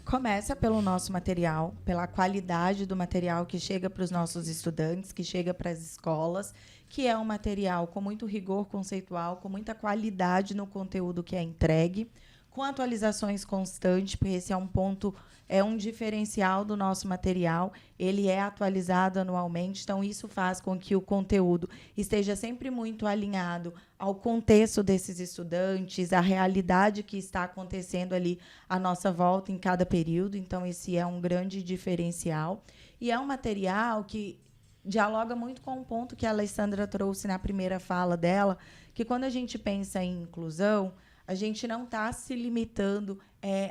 [SPEAKER 4] Começa pelo nosso material, pela qualidade do material que chega para os nossos estudantes, que chega para as escolas, que é um material com muito rigor conceitual, com muita qualidade no conteúdo que é entregue, com atualizações constantes, porque esse é um ponto, é um diferencial do nosso material, ele é atualizado anualmente, então isso faz com que o conteúdo esteja sempre muito alinhado ao contexto desses estudantes, à realidade que está acontecendo ali à nossa volta em cada período, então esse é um grande diferencial. E é um material que dialoga muito com um ponto que a Alessandra trouxe na primeira fala dela, que quando a gente pensa em inclusão, a gente não está se limitando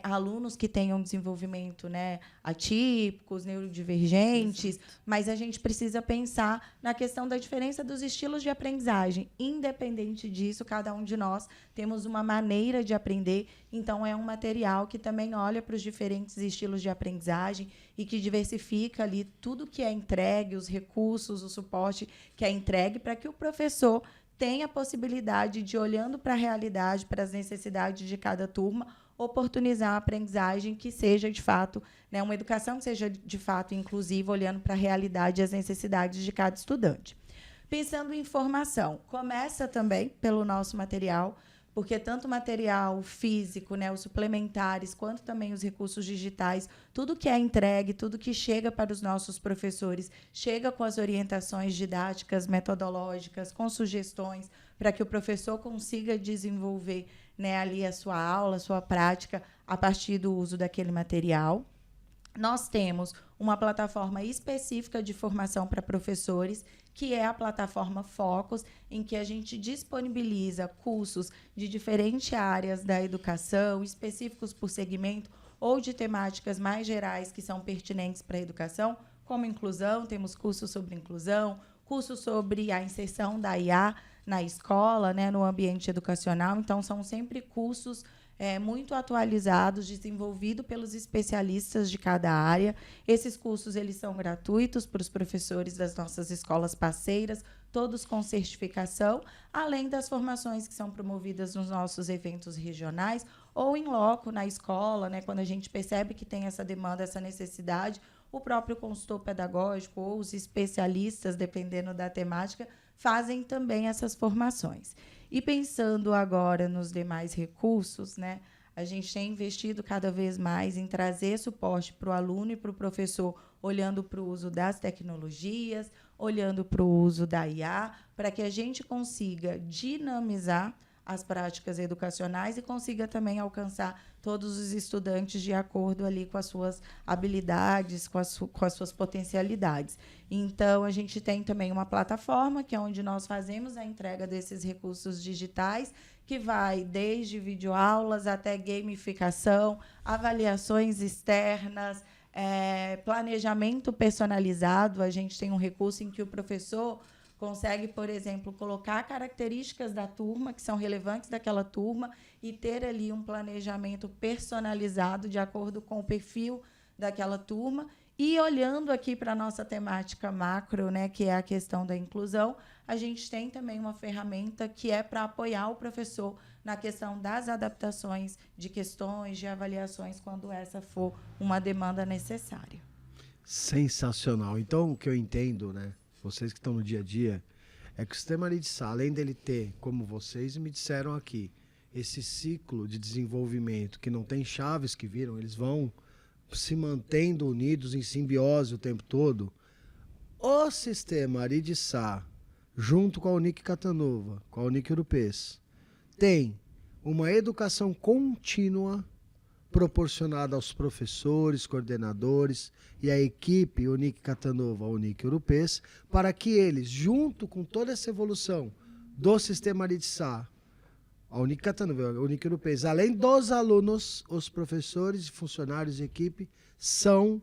[SPEAKER 4] a alunos que tenham desenvolvimento, né, atípicos, neurodivergentes, mas a gente precisa pensar na questão da diferença dos estilos de aprendizagem. Independente disso, cada um de nós temos uma maneira de aprender, então é um material que também olha para os diferentes estilos de aprendizagem e que diversifica ali tudo que é entregue, os recursos, o suporte que é entregue, para que o professor tenha a possibilidade de, olhando para a realidade, para as necessidades de cada turma, oportunizar a aprendizagem que seja, de fato, né, uma educação que seja, de fato, inclusiva, olhando para a realidade e as necessidades de cada estudante. Pensando em formação, começa também pelo nosso material, porque tanto o material físico, né, os suplementares, quanto também os recursos digitais, tudo que é entregue, tudo que chega para os nossos professores, chega com as orientações didáticas, metodológicas, com sugestões, para que o professor consiga desenvolver, né, ali a sua aula, a sua prática, a partir do uso daquele material. Nós temos uma plataforma específica de formação para professores, que é a plataforma Focus, em que a gente disponibiliza cursos de diferentes áreas da educação, específicos por segmento, ou de temáticas mais gerais que são pertinentes para a educação, como inclusão, temos cursos sobre inclusão, cursos sobre a inserção da IA na escola, né, no ambiente educacional. Então, são sempre cursos muito atualizados, desenvolvidos pelos especialistas de cada área. Esses cursos eles são gratuitos para os professores das nossas escolas parceiras, todos com certificação, além das formações que são promovidas nos nossos eventos regionais ou em loco na escola, né, quando a gente percebe que tem essa demanda, essa necessidade, o próprio consultor pedagógico ou os especialistas, dependendo da temática, fazem também essas formações. E pensando agora nos demais recursos, né, a gente tem investido cada vez mais em trazer suporte para o aluno e para o professor, olhando para o uso das tecnologias, olhando para o uso da IA, para que a gente consiga dinamizar as práticas educacionais e consiga também alcançar todos os estudantes de acordo ali com as suas habilidades, com as suas potencialidades. Então, a gente tem também uma plataforma, que é onde nós fazemos a entrega desses recursos digitais, que vai desde videoaulas até gamificação, avaliações externas, planejamento personalizado. A gente tem um recurso em que o professor consegue, por exemplo, colocar características da turma que são relevantes daquela turma e ter ali um planejamento personalizado de acordo com o perfil daquela turma. E olhando aqui para a nossa temática macro, né, que é a questão da inclusão, a gente tem também uma ferramenta que é para apoiar o professor na questão das adaptações de questões, de avaliações, quando essa for uma demanda necessária.
[SPEAKER 1] Sensacional. Então, o que eu entendo, né, vocês que estão no dia a dia, é que o Sistema Ari de Sá, além dele ter, como vocês me disseram aqui, esse ciclo de desenvolvimento que não tem chaves que viram, eles vão se mantendo unidos em simbiose o tempo todo. O Sistema Ari de Sá, junto com a Unique Catanduva, com a Unique Urupês, tem uma educação contínua proporcionada aos professores, coordenadores e à equipe Unique Catanduva, Unique Urupês, para que eles, junto com toda essa evolução do Sistema Ari de Sá, A Unic Catanduva, a Unic Ouro Preto. Além dos alunos, os professores, funcionários e equipe são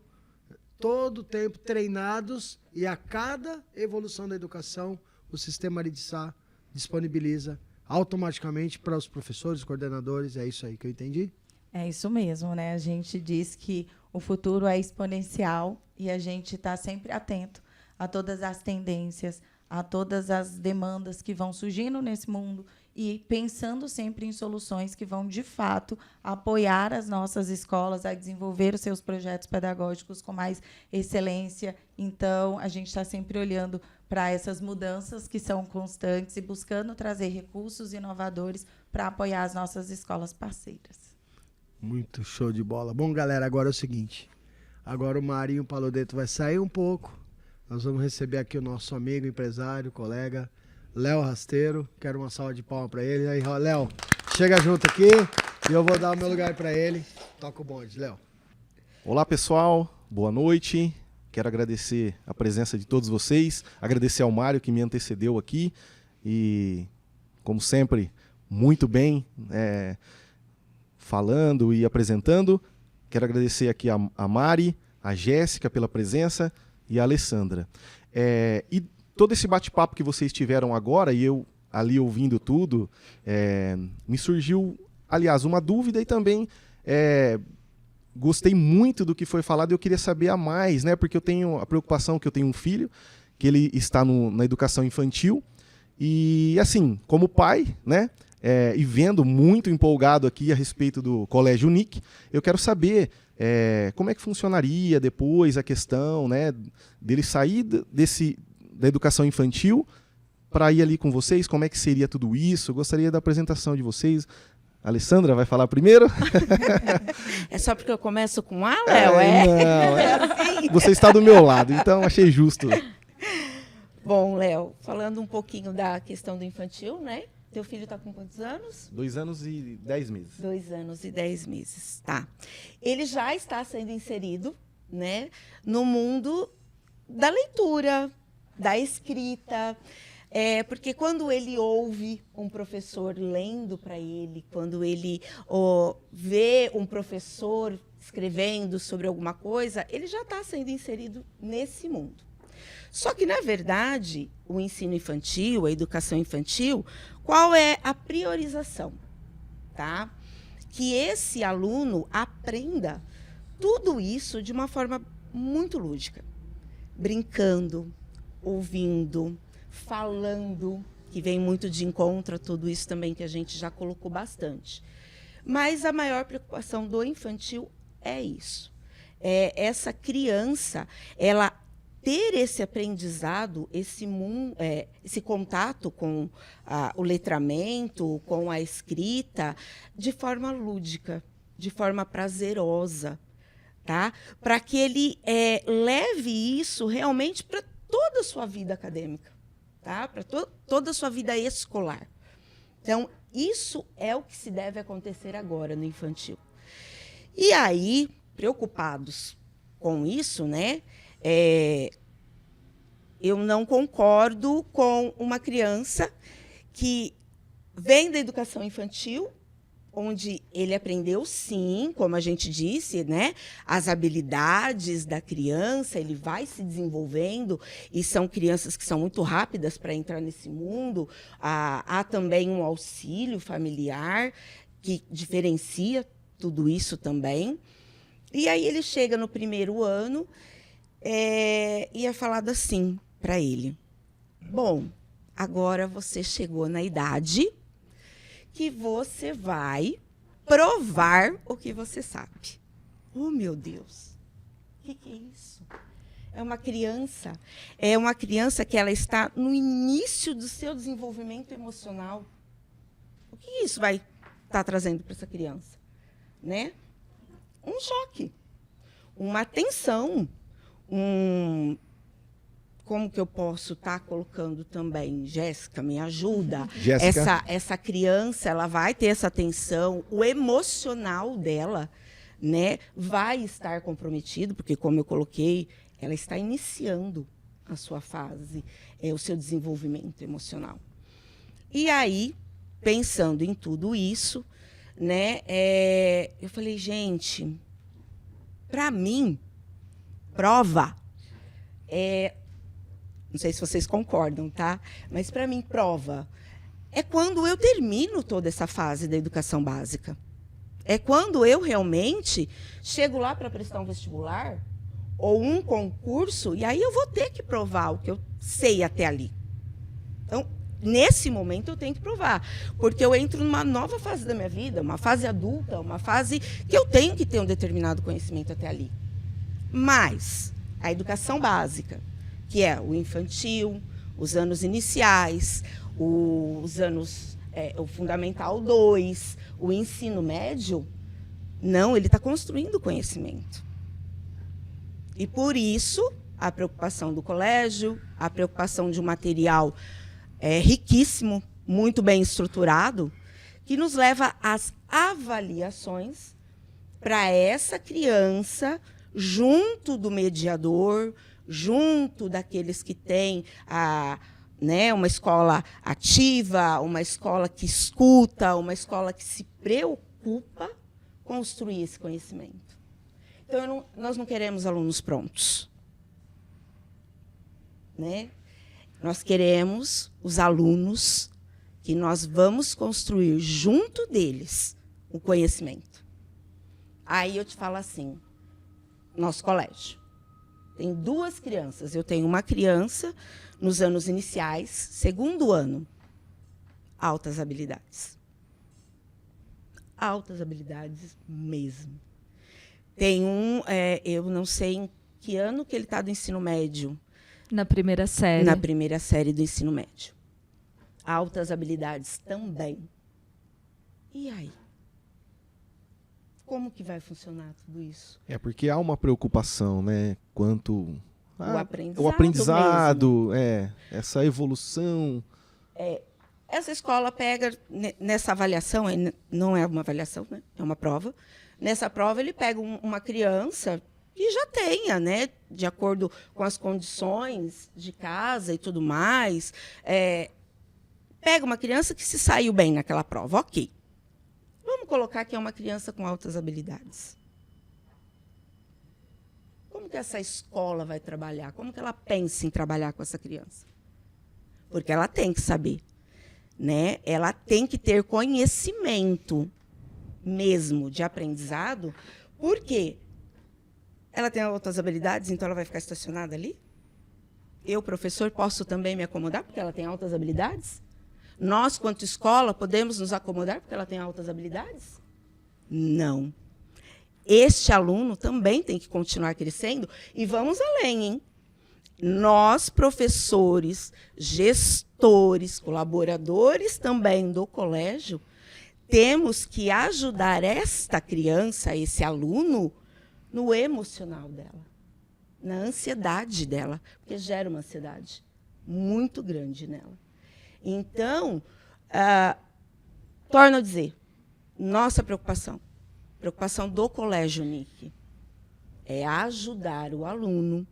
[SPEAKER 1] todo o tempo treinados e a cada evolução da educação, o sistema Aridissá disponibiliza automaticamente para os professores, coordenadores. É isso aí que eu entendi?
[SPEAKER 4] É isso mesmo, né? A gente diz que o futuro é exponencial e a gente está sempre atento a todas as tendências, a todas as demandas que vão surgindo nesse mundo e pensando sempre em soluções que vão, de fato, apoiar as nossas escolas a desenvolver os seus projetos pedagógicos com mais excelência. Então, a gente está sempre olhando para essas mudanças que são constantes e buscando trazer recursos inovadores para apoiar as nossas escolas parceiras.
[SPEAKER 1] Muito show de bola. Bom, galera, agora é o seguinte. Agora o Marinho Palodeto vai sair um pouco. Nós vamos receber aqui o nosso amigo, empresário, colega, Léo Rasteiro. Quero uma salva de palmas para ele. Aí, Léo, chega junto aqui e eu vou dar o meu lugar para ele. Toca o bonde, Léo.
[SPEAKER 5] Olá, pessoal. Boa noite. Quero agradecer a presença de todos vocês. Agradecer ao Mário que me antecedeu aqui. E, como sempre, muito bem falando e apresentando. Quero agradecer aqui a Mari, a Jéssica pela presença e a Alessandra. E todo esse bate-papo que vocês tiveram agora, e eu ali ouvindo tudo, me surgiu, aliás, uma dúvida e também gostei muito do que foi falado e eu queria saber a mais, né? Porque eu tenho a preocupação que eu tenho um filho, que ele está na educação infantil e, assim, como pai, né? E vendo muito empolgado aqui a respeito do Colégio Unic, eu quero saber como é que funcionaria depois a questão, né, dele sair da educação infantil para ir ali com vocês, como é que seria tudo isso? Eu gostaria da apresentação de vocês. A Alessandra vai falar primeiro?
[SPEAKER 3] É só porque eu começo com A, Léo?
[SPEAKER 5] Não, você está do meu lado, então achei justo.
[SPEAKER 3] Bom, Léo, falando um pouquinho da questão do infantil, né? Teu filho está com quantos anos?
[SPEAKER 5] 2 anos e 10 meses.
[SPEAKER 3] 2 anos e 10 meses, tá. Ele já está sendo inserido, né, no mundo da leitura, da escrita, porque quando ele ouve um professor lendo para ele, quando ele vê um professor escrevendo sobre alguma coisa, ele já está sendo inserido nesse mundo. Só que, na verdade, o ensino infantil, a educação infantil, qual é a priorização? Tá? Que esse aluno aprenda tudo isso de uma forma muito lúdica. Brincando, ouvindo, falando, que vem muito de encontro a tudo isso também que a gente já colocou bastante. Mas a maior preocupação do infantil é isso. Essa criança, ela ter esse aprendizado, esse contato com o letramento, com a escrita, de forma lúdica, de forma prazerosa, tá? Para que ele leve isso realmente para toda a sua vida acadêmica, tá? Para toda a sua vida escolar. Então, isso é o que se deve acontecer agora no infantil. E aí, preocupados com isso, né? Eu não concordo com uma criança que vem da educação infantil, onde ele aprendeu, sim, como a gente disse, né, as habilidades da criança, ele vai se desenvolvendo, e são crianças que são muito rápidas para entrar nesse mundo. Há também um auxílio familiar que diferencia tudo isso também. E aí ele chega no primeiro ano e é falado assim para ele: bom, agora você chegou na idade que você vai provar o que você sabe. Oh, meu Deus! O que é isso? É uma criança que ela está no início do seu desenvolvimento emocional. O que isso vai estar trazendo para essa criança? Né? Um choque, uma tensão, como que eu posso estar colocando também? Jéssica, me ajuda.
[SPEAKER 5] Jéssica.
[SPEAKER 3] Essa criança, ela vai ter essa tensão, o emocional dela, né, vai estar comprometido, porque, como eu coloquei, ela está iniciando a sua fase, o seu desenvolvimento emocional. E aí, pensando em tudo isso, né, eu falei, gente, para mim, prova não sei se vocês concordam, tá? Mas para mim, prova é quando eu termino toda essa fase da educação básica. É quando eu realmente chego lá para prestar um vestibular ou um concurso, e aí eu vou ter que provar o que eu sei até ali. Então, nesse momento, eu tenho que provar, porque eu entro numa nova fase da minha vida, uma fase adulta, uma fase que eu tenho que ter um determinado conhecimento até ali. Mas a educação básica, que é o infantil, os anos iniciais, os anos, o Fundamental 2, o ensino médio, não, ele está construindo conhecimento. E, por isso, a preocupação do colégio, a preocupação de um material riquíssimo, muito bem estruturado, que nos leva às avaliações para essa criança, junto do mediador, junto daqueles que têm uma escola ativa, uma escola que escuta, uma escola que se preocupa, construir esse conhecimento. Então, nós não queremos alunos prontos, né? Nós queremos os alunos que nós vamos construir junto deles o conhecimento. Aí eu te falo assim, nosso colégio tem 2 crianças. Eu tenho uma criança nos anos iniciais, 2º ano, altas habilidades. Altas habilidades mesmo. Tem eu não sei em que ano que ele está do ensino médio.
[SPEAKER 2] Na primeira série.
[SPEAKER 3] Na primeira série do ensino médio. Altas habilidades também. E aí? Como que vai funcionar tudo isso?
[SPEAKER 5] Porque há uma preocupação, né? Quanto
[SPEAKER 3] o aprendizado
[SPEAKER 5] essa evolução.
[SPEAKER 3] Essa escola pega nessa avaliação, não é uma avaliação, né? É uma prova. Nessa prova, ele pega uma criança que já tenha, né, de acordo com as condições de casa e tudo mais, pega uma criança que se saiu bem naquela prova, ok. Vamos colocar que é uma criança com altas habilidades. Como que essa escola vai trabalhar? Como que ela pensa em trabalhar com essa criança? Porque ela tem que saber, né? Ela tem que ter conhecimento mesmo de aprendizado, porque ela tem altas habilidades, então ela vai ficar estacionada ali? Eu, professor, posso também me acomodar porque ela tem altas habilidades? Nós, quanto escola, podemos nos acomodar porque ela tem altas habilidades? Não. Este aluno também tem que continuar crescendo e vamos além, hein? Nós, professores, gestores, colaboradores também do colégio, temos que ajudar esta criança, esse aluno, no emocional dela, na ansiedade dela, porque gera uma ansiedade muito grande nela. Então, torno a dizer, nossa preocupação do Colégio Unic, é ajudar o aluno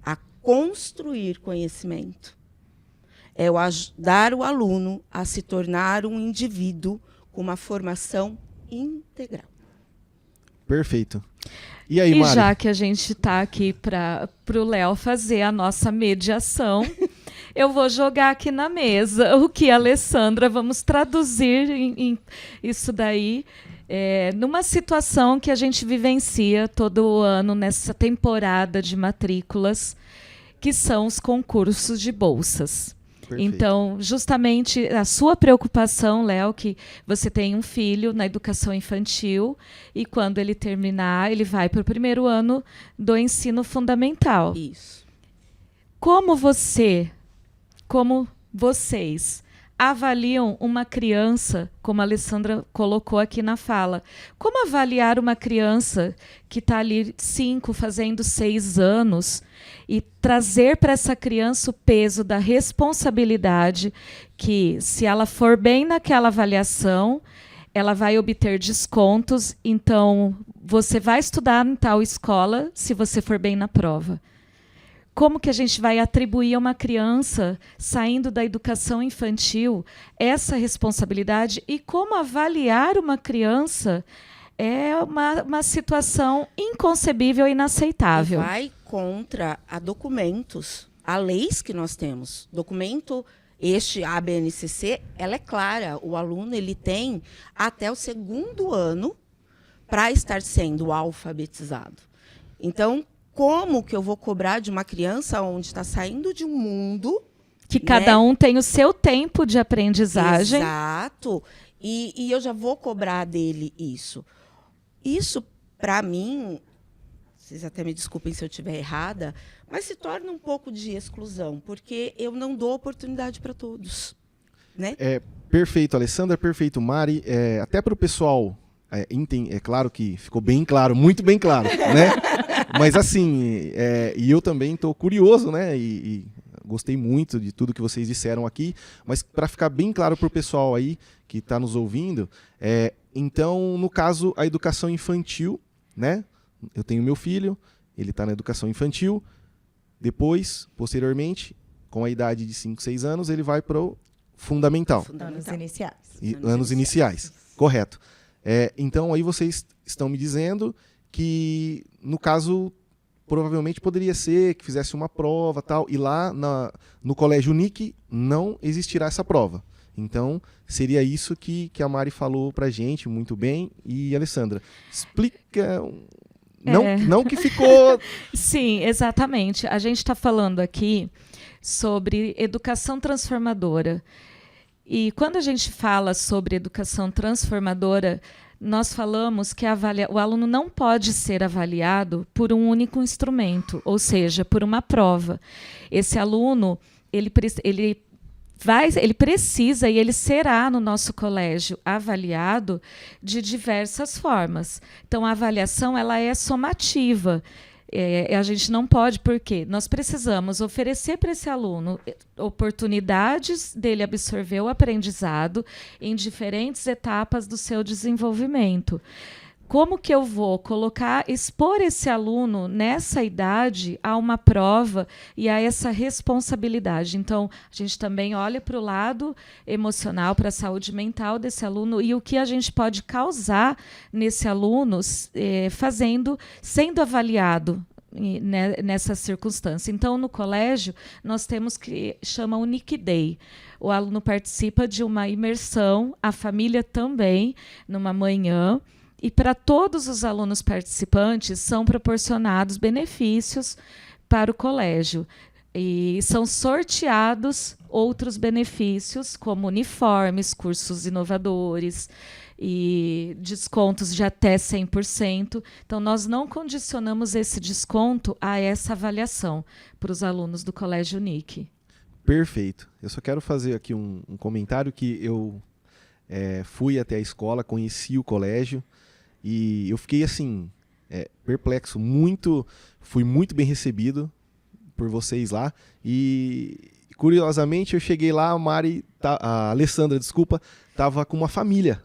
[SPEAKER 3] a construir conhecimento, é ajudar o aluno a se tornar um indivíduo com uma formação integral.
[SPEAKER 5] Perfeito. E aí, Mari?
[SPEAKER 2] Já que a gente está aqui para o Léo fazer a nossa mediação, eu vou jogar aqui na mesa o que a Alessandra, vamos traduzir em isso daí, numa situação que a gente vivencia todo ano nessa temporada de matrículas, que são os concursos de bolsas. Perfeito. Então, justamente a sua preocupação, Léo, que você tem um filho na educação infantil e quando ele terminar, ele vai para o 1º ano do ensino fundamental.
[SPEAKER 3] Isso.
[SPEAKER 2] Como vocês avaliam uma criança, como a Alessandra colocou aqui na fala, como avaliar uma criança que está ali 5, fazendo 6 anos e trazer para essa criança o peso da responsabilidade que, se ela for bem naquela avaliação, ela vai obter descontos, então você vai estudar em tal escola se você for bem na prova. como que a gente vai atribuir a uma criança saindo da educação infantil essa responsabilidade e como avaliar uma criança é uma situação inconcebível e inaceitável.
[SPEAKER 3] E vai contra a documentos, a leis que nós temos. Documento a ABNCC, ela é clara. O aluno ele tem até o 2º ano para estar sendo alfabetizado. Então, como que eu vou cobrar de uma criança onde está saindo de um mundo...
[SPEAKER 2] Que cada um tem o seu tempo de aprendizagem.
[SPEAKER 3] Exato. E eu já vou cobrar dele isso. Isso, para mim, vocês até me desculpem se eu estiver errada, mas se torna um pouco de exclusão, porque eu não dou oportunidade para todos. Né?
[SPEAKER 5] Perfeito, Alessandra, perfeito, Mari. Até para o pessoal... É claro que ficou bem claro, muito bem claro, né? Mas assim, e eu também estou curioso, né? E gostei muito de tudo que vocês disseram aqui, mas para ficar bem claro para o pessoal aí que está nos ouvindo, então, no caso, a educação infantil, né? Eu tenho meu filho, ele está na educação infantil, depois, posteriormente, com a idade de 5, 6 anos, ele vai para o fundamental.
[SPEAKER 4] Anos iniciais.
[SPEAKER 5] Anos iniciais, correto. Então, aí vocês estão me dizendo que, no caso, provavelmente poderia ser que fizesse uma prova tal, e lá no Colégio Unic não existirá essa prova. Então, seria isso que a Mari falou pra gente, muito bem. E, Alessandra, explica... Não que ficou...
[SPEAKER 2] Sim, exatamente. A gente está falando aqui sobre educação transformadora. E quando a gente fala sobre educação transformadora, nós falamos que o aluno não pode ser avaliado por um único instrumento, ou seja, por uma prova. Esse aluno, ele precisa e ele será no nosso colégio avaliado de diversas formas. Então, a avaliação ela é somativa. A gente não pode, porque nós precisamos oferecer para esse aluno oportunidades dele absorver o aprendizado em diferentes etapas do seu desenvolvimento. Como que eu vou expor esse aluno nessa idade a uma prova e a essa responsabilidade? Então, a gente também olha para o lado emocional, para a saúde mental desse aluno e o que a gente pode causar nesse aluno sendo avaliado nessa circunstância. Então, no colégio, nós temos que chama Unic Day. O aluno participa de uma imersão, a família também, numa manhã. E para todos os alunos participantes são proporcionados benefícios para o colégio. E são sorteados outros benefícios, como uniformes, cursos inovadores e descontos de até 100%. Então, nós não condicionamos esse desconto a essa avaliação para os alunos do Colégio Unic.
[SPEAKER 5] Perfeito. Eu só quero fazer aqui um comentário que eu fui até a escola, conheci o colégio, e eu fiquei assim, perplexo, fui muito bem recebido por vocês lá. E curiosamente eu cheguei lá, a Alessandra, estava com uma família.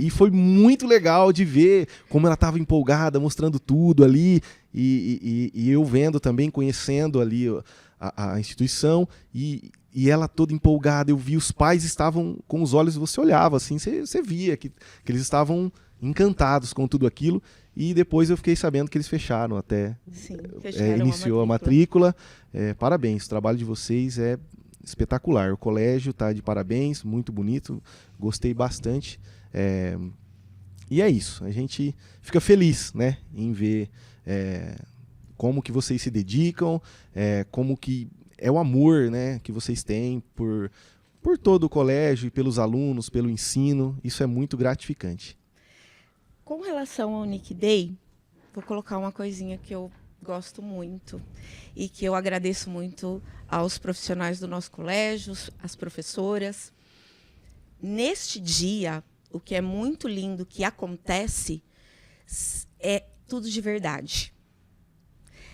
[SPEAKER 5] E foi muito legal de ver como ela estava empolgada, mostrando tudo ali, e eu vendo também, conhecendo ali a instituição, e ela toda empolgada. Eu vi os pais estavam com os olhos, você olhava assim, você via que eles estavam encantados com tudo aquilo, e depois eu fiquei sabendo que eles fecharam até.
[SPEAKER 3] Sim,
[SPEAKER 5] iniciou a matrícula. Parabéns, o trabalho de vocês é espetacular. O colégio está de parabéns, muito bonito, gostei bastante. E é isso, a gente fica feliz, né, em ver como que vocês se dedicam, como que é o amor, né, que vocês têm por todo o colégio e pelos alunos, pelo ensino. Isso é muito gratificante.
[SPEAKER 3] Com relação ao Unic Day, vou colocar uma coisinha que eu gosto muito e que eu agradeço muito aos profissionais do nosso colégio, às professoras. Neste dia, o que é muito lindo que acontece é tudo de verdade.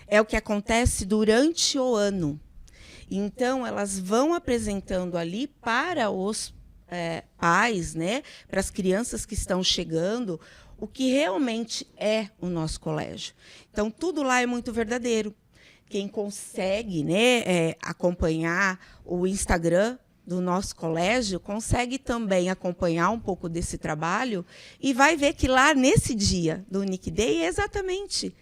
[SPEAKER 3] É o que acontece durante o ano. Então, elas vão apresentando ali para os pais, né, para as crianças que estão chegando, o que realmente é o nosso colégio. Então, tudo lá é muito verdadeiro. quem consegue, né, acompanhar o Instagram do nosso colégio, consegue também acompanhar um pouco desse trabalho e vai ver que lá, nesse dia do Unique Day, é exatamente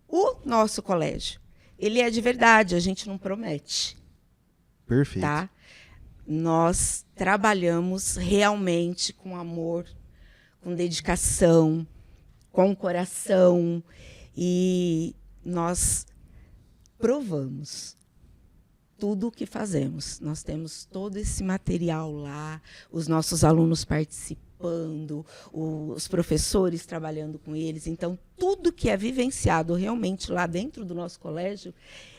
[SPEAKER 3] o nosso colégio. Ele é de verdade, a gente não promete.
[SPEAKER 5] Perfeito.
[SPEAKER 3] Tá? Nós trabalhamos realmente com amor, com dedicação, com coração, e nós provamos tudo o que fazemos. Nós temos todo esse material lá, os nossos alunos participando, os professores trabalhando com eles. Então, tudo que é vivenciado realmente lá dentro do nosso colégio,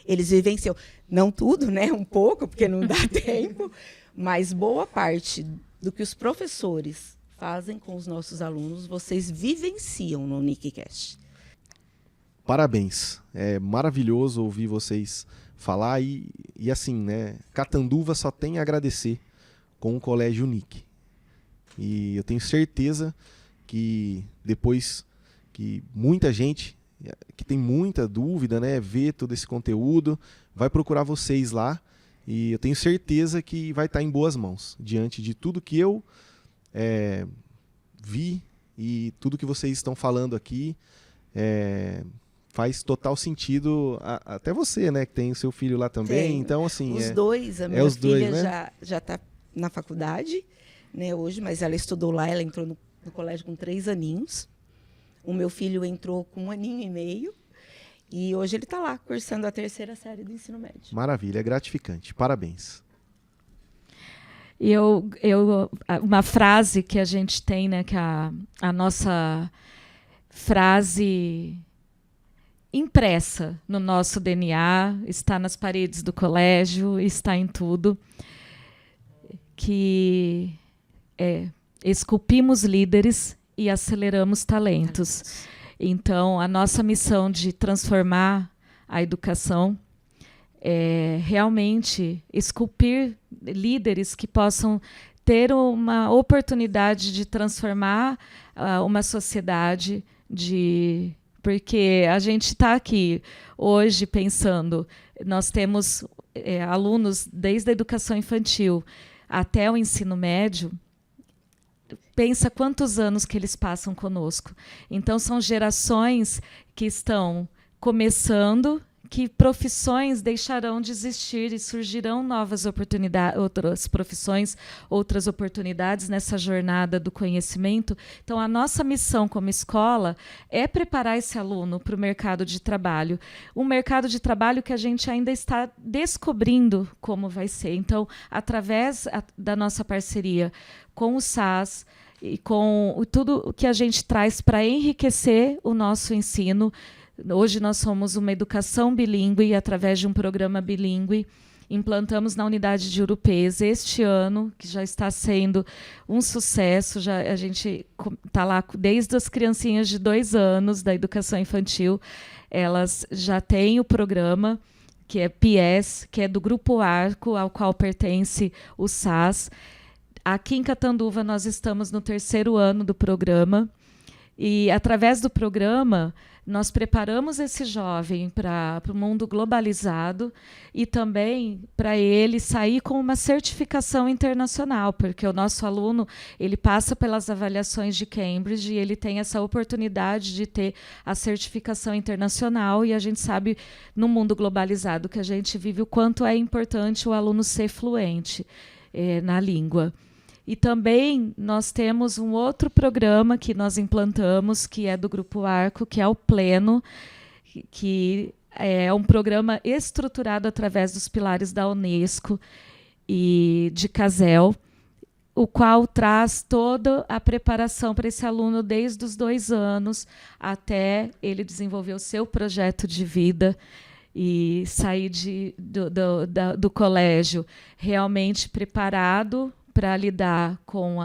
[SPEAKER 3] eles vivenciam. Não tudo, né? Um pouco, porque não dá tempo, mas boa parte do que os professores fazem com os nossos alunos, vocês vivenciam no UniqueCast.
[SPEAKER 5] Parabéns. É maravilhoso ouvir vocês falar e assim, né? Catanduva só tem a agradecer com o Colégio Unique. E eu tenho certeza que depois que muita gente que tem muita dúvida, né, vê todo esse conteúdo, vai procurar vocês lá, e eu tenho certeza que vai estar em boas mãos, diante de tudo que eu vi e tudo que vocês estão falando aqui. Faz total sentido, até você, né, que tem o seu filho lá também.
[SPEAKER 3] Tem.
[SPEAKER 5] Então, assim,
[SPEAKER 3] os dois, a minha
[SPEAKER 5] os
[SPEAKER 3] filha
[SPEAKER 5] dois, né?
[SPEAKER 3] já está na faculdade, né, hoje, mas ela estudou lá, ela entrou no colégio com 3 aninhos. O meu filho entrou com 1 aninho e meio, e hoje ele está lá, cursando a 3ª série do ensino médio.
[SPEAKER 5] Maravilha, é gratificante. Parabéns.
[SPEAKER 2] E uma frase que a gente tem, né, que a nossa frase impressa no nosso DNA, está nas paredes do colégio, está em tudo, que esculpimos líderes e aceleramos talentos. Então, a nossa missão de transformar a educação é realmente esculpir líderes que possam ter uma oportunidade de transformar uma sociedade, porque a gente está aqui hoje pensando, nós temos alunos desde a educação infantil até o ensino médio. Pensa quantos anos que eles passam conosco. Então, são gerações que estão começando, que profissões deixarão de existir e surgirão novas oportunidades, outras profissões, outras oportunidades nessa jornada do conhecimento. Então, a nossa missão como escola é preparar esse aluno para o mercado de trabalho. Um mercado de trabalho que a gente ainda está descobrindo como vai ser. Então, através da nossa parceria com o SAS e com tudo o que a gente traz para enriquecer o nosso ensino. Hoje nós somos uma educação bilíngue e, através de um programa bilíngue, implantamos na unidade de Urupês este ano, que já está sendo um sucesso. A gente está lá desde as criancinhas de 2 anos da educação infantil. Elas já têm o programa, que é PIES, que é do Grupo Arco, ao qual pertence o SAS. Aqui em Catanduva, nós estamos no 3º ano do programa. E, através do programa, nós preparamos esse jovem para o mundo globalizado e também para ele sair com uma certificação internacional, porque o nosso aluno ele passa pelas avaliações de Cambridge e ele tem essa oportunidade de ter a certificação internacional, e a gente sabe, no mundo globalizado que a gente vive, o quanto é importante o aluno ser fluente na língua. E também nós temos um outro programa que nós implantamos, que é do Grupo Arco, que é o Pleno, que é um programa estruturado através dos pilares da Unesco e de CASEL, o qual traz toda a preparação para esse aluno desde os 2 anos até ele desenvolver o seu projeto de vida e sair do colégio realmente preparado para lidar com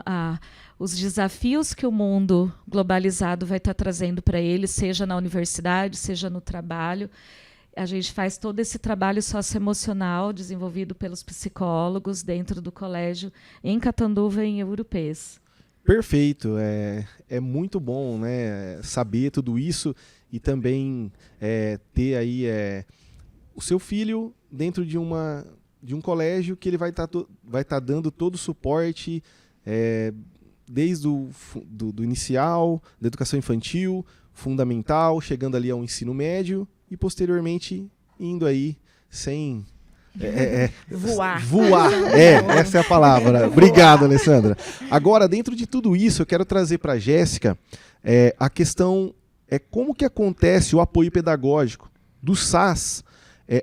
[SPEAKER 2] os desafios que o mundo globalizado vai estar trazendo para ele, seja na universidade, seja no trabalho. A gente faz todo esse trabalho socioemocional desenvolvido pelos psicólogos dentro do colégio em Catanduva e em Urupês.
[SPEAKER 5] Perfeito, é muito bom, né, saber tudo isso e também ter aí o seu filho dentro de um colégio que ele vai estar dando todo o suporte, desde do inicial, da educação infantil, fundamental, chegando ali ao ensino médio e posteriormente indo aí sem...
[SPEAKER 3] Voar.
[SPEAKER 5] Essa é a palavra. Obrigado, Alessandra. Agora, dentro de tudo isso, eu quero trazer para a Jéssica a questão como que acontece o apoio pedagógico do SAS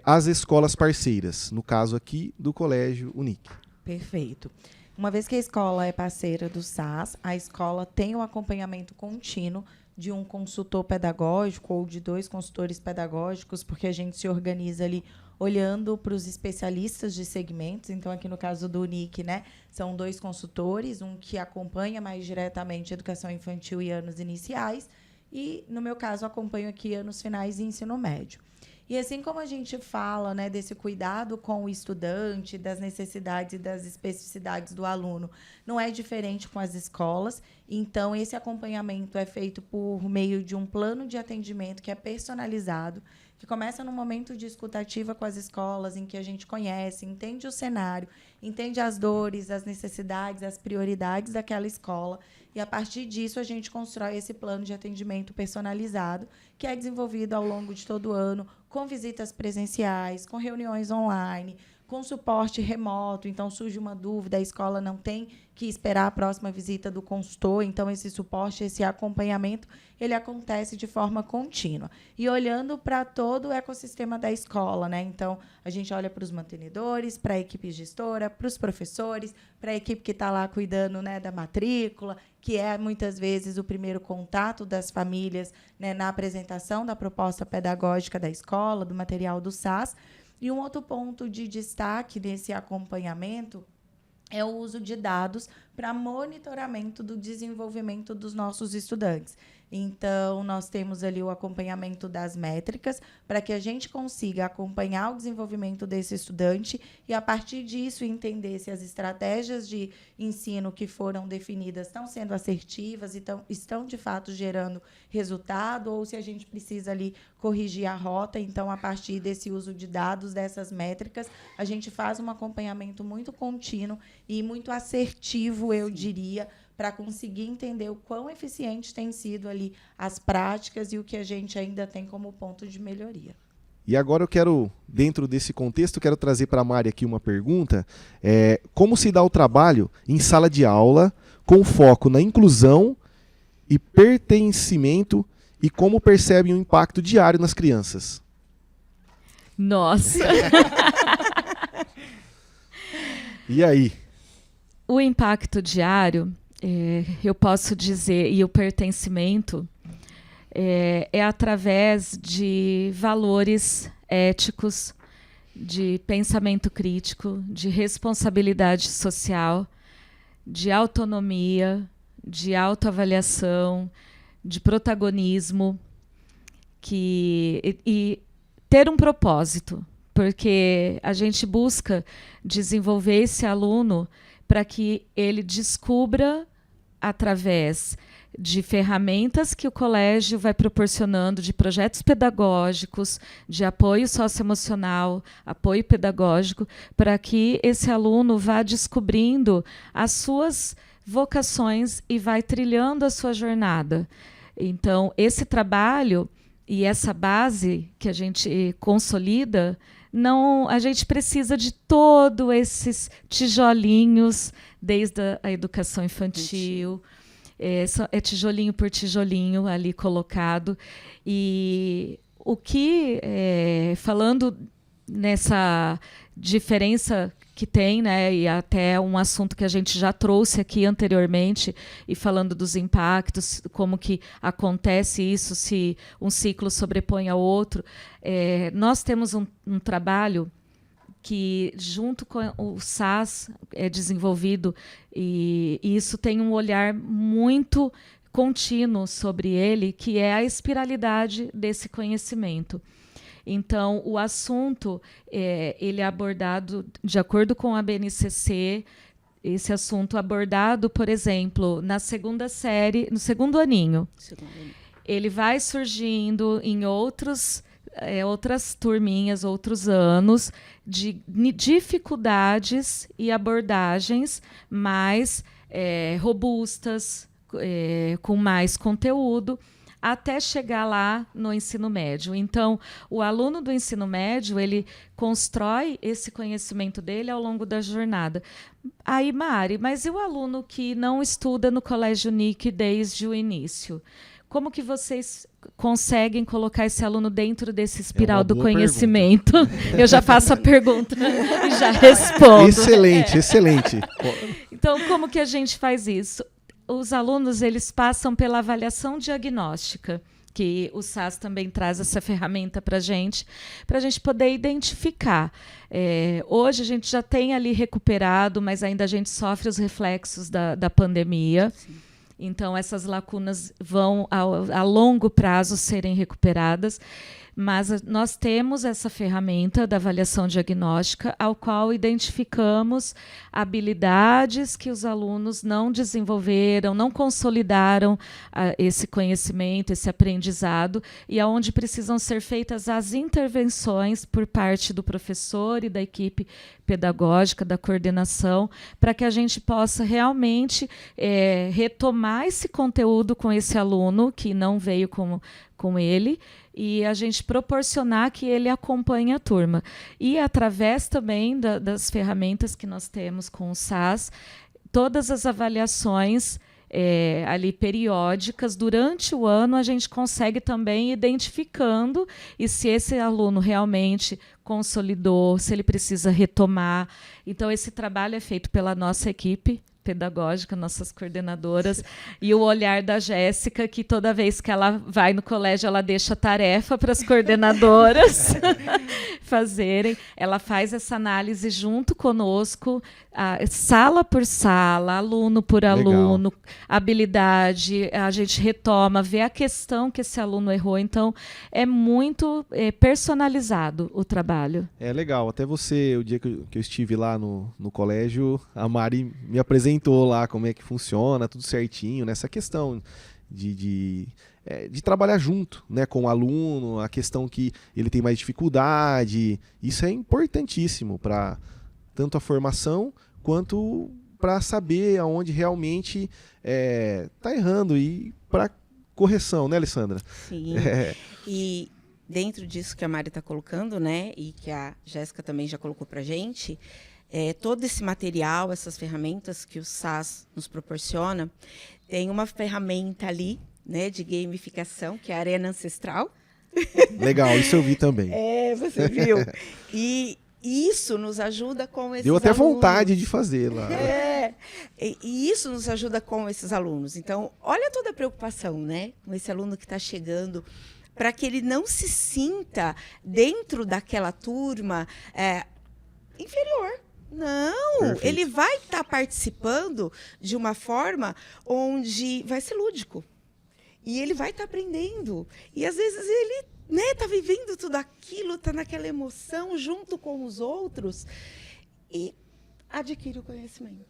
[SPEAKER 5] às escolas parceiras, no caso aqui do Colégio Unic.
[SPEAKER 4] Perfeito. Uma vez que a escola é parceira do SAS, a escola tem um acompanhamento contínuo de um consultor pedagógico ou de 2 consultores pedagógicos, porque a gente se organiza ali olhando para os especialistas de segmentos. Então, aqui no caso do Unic, né, são 2 consultores, um que acompanha mais diretamente educação infantil e anos iniciais, e, no meu caso, acompanho aqui anos finais e ensino médio. E assim como a gente fala, né, desse cuidado com o estudante, das necessidades e das especificidades do aluno, não é diferente com as escolas. Então, esse acompanhamento é feito por meio de um plano de atendimento que é personalizado, que começa no momento de escutativa com as escolas, em que a gente conhece, entende o cenário, entende as dores, as necessidades, as prioridades daquela escola, e, a partir disso, a gente constrói esse plano de atendimento personalizado, que é desenvolvido ao longo de todo o ano, com visitas presenciais, com reuniões online, com suporte remoto. Então, surge uma dúvida, a escola não tem que esperar a próxima visita do consultor, então esse suporte, esse acompanhamento, ele acontece de forma contínua. E olhando para todo o ecossistema da escola, né? Então, a gente olha para os mantenedores, para a equipe gestora, para os professores, para a equipe que está lá cuidando, né, da matrícula, que é, muitas vezes, o primeiro contato das famílias, né, na apresentação da proposta pedagógica da escola, do material do SAS. E um outro ponto de destaque nesse acompanhamento é o uso de dados para monitoramento do desenvolvimento dos nossos estudantes. Então, nós temos ali o acompanhamento das métricas para que a gente consiga acompanhar o desenvolvimento desse estudante e, a partir disso, entender se as estratégias de ensino que foram definidas estão sendo assertivas e estão, de fato, gerando resultado, ou se a gente precisa ali corrigir a rota. Então, a partir desse uso de dados, dessas métricas, a gente faz um acompanhamento muito contínuo e muito assertivo, eu diria, para conseguir entender o quão eficiente tem sido ali as práticas e o que a gente ainda tem como ponto de melhoria.
[SPEAKER 5] E agora eu quero, dentro desse contexto, quero trazer para a Mari aqui uma pergunta. Como se dá o trabalho em sala de aula com foco na inclusão e pertencimento e como percebem o impacto diário nas crianças?
[SPEAKER 2] Nossa!
[SPEAKER 5] E aí?
[SPEAKER 2] O impacto diário, eu posso dizer, e o pertencimento, é através de valores éticos, de pensamento crítico, de responsabilidade social, de autonomia, de autoavaliação, de protagonismo, e ter um propósito, porque a gente busca desenvolver esse aluno para que ele descubra, através de ferramentas que o colégio vai proporcionando, de projetos pedagógicos, de apoio socioemocional, apoio pedagógico, para que esse aluno vá descobrindo as suas vocações e vai trilhando a sua jornada. Então, esse trabalho e essa base que a gente consolida, a gente precisa de todos esses tijolinhos, desde a educação infantil, é tijolinho por tijolinho ali colocado. E o que, falando nessa diferença que tem, né, e até um assunto que a gente já trouxe aqui anteriormente, e falando dos impactos, como que acontece isso se um ciclo sobrepõe ao outro, nós temos um trabalho que, junto com o SAS, é desenvolvido, e isso tem um olhar muito contínuo sobre ele, que é a espiralidade desse conhecimento. Então, o assunto, ele é abordado de acordo com a BNCC, esse assunto abordado, por exemplo, na segunda série, no segundo aninho. Ele vai surgindo em outros outras turminhas, outros anos de dificuldades e abordagens mais robustas, com mais conteúdo, até chegar lá no ensino médio. Então, o aluno do ensino médio, ele constrói esse conhecimento dele ao longo da jornada. Aí, Mari, mas e o aluno que não estuda no Colégio Unic desde o início? Como que vocês conseguem colocar esse aluno dentro desse espiral do conhecimento? Eu já faço a pergunta e já respondo.
[SPEAKER 5] Excelente, excelente.
[SPEAKER 2] Então, como que a gente faz isso? Os alunos, eles passam pela avaliação diagnóstica, que o SAS também traz essa ferramenta para a gente poder identificar. Hoje a gente já tem ali recuperado, mas ainda a gente sofre os reflexos da pandemia. Sim. Então, essas lacunas vão, a longo prazo, serem recuperadas. Mas nós temos essa ferramenta da avaliação diagnóstica, ao qual identificamos habilidades que os alunos não desenvolveram, não consolidaram esse conhecimento, esse aprendizado, e aonde precisam ser feitas as intervenções por parte do professor e da equipe pedagógica, da coordenação, para que a gente possa realmente retomar esse conteúdo com esse aluno que não veio com ele, e a gente proporcionar que ele acompanhe a turma. E através também das ferramentas que nós temos com o SAS, todas as avaliações ali periódicas, durante o ano, a gente consegue também identificando, e se esse aluno realmente consolidou, se ele precisa retomar. Então, esse trabalho é feito pela nossa equipe pedagógica, nossas coordenadoras, e o olhar da Jéssica, que toda vez que ela vai no colégio, ela deixa tarefa para as coordenadoras fazerem. Ela faz essa análise junto conosco, sala por sala, aluno por aluno, habilidade, a gente retoma, vê a questão que esse aluno errou. Então, é muito personalizado o trabalho. É legal. Até você, o dia que eu estive lá no colégio, a Mari me apresentou lá como é que funciona, tudo certinho, nessa questão de trabalhar junto, né, com o aluno, a questão que ele tem mais dificuldade. Isso é importantíssimo para tanto a formação quanto para saber aonde realmente está errando e para correção, né, Alessandra? Sim.
[SPEAKER 3] E dentro disso que a Mari está colocando, né, e que a Jéssica também já colocou para a gente, todo esse material, essas ferramentas que o SAS nos proporciona, tem uma ferramenta ali, né, de gamificação, que é a Arena Ancestral.
[SPEAKER 5] Legal, isso eu vi também.
[SPEAKER 3] Você viu. E isso nos ajuda com esses
[SPEAKER 5] Deu até
[SPEAKER 3] alunos.
[SPEAKER 5] vontade de fazer lá.
[SPEAKER 3] E isso nos ajuda com esses alunos. Então, olha toda a preocupação, né, com esse aluno que está chegando, para que ele não se sinta dentro daquela turma inferior. Não, perfeito. Ele vai estar participando de uma forma onde vai ser lúdico. E ele vai estar aprendendo. E às vezes ele está vivendo tudo aquilo, está naquela emoção junto com os outros e adquire o conhecimento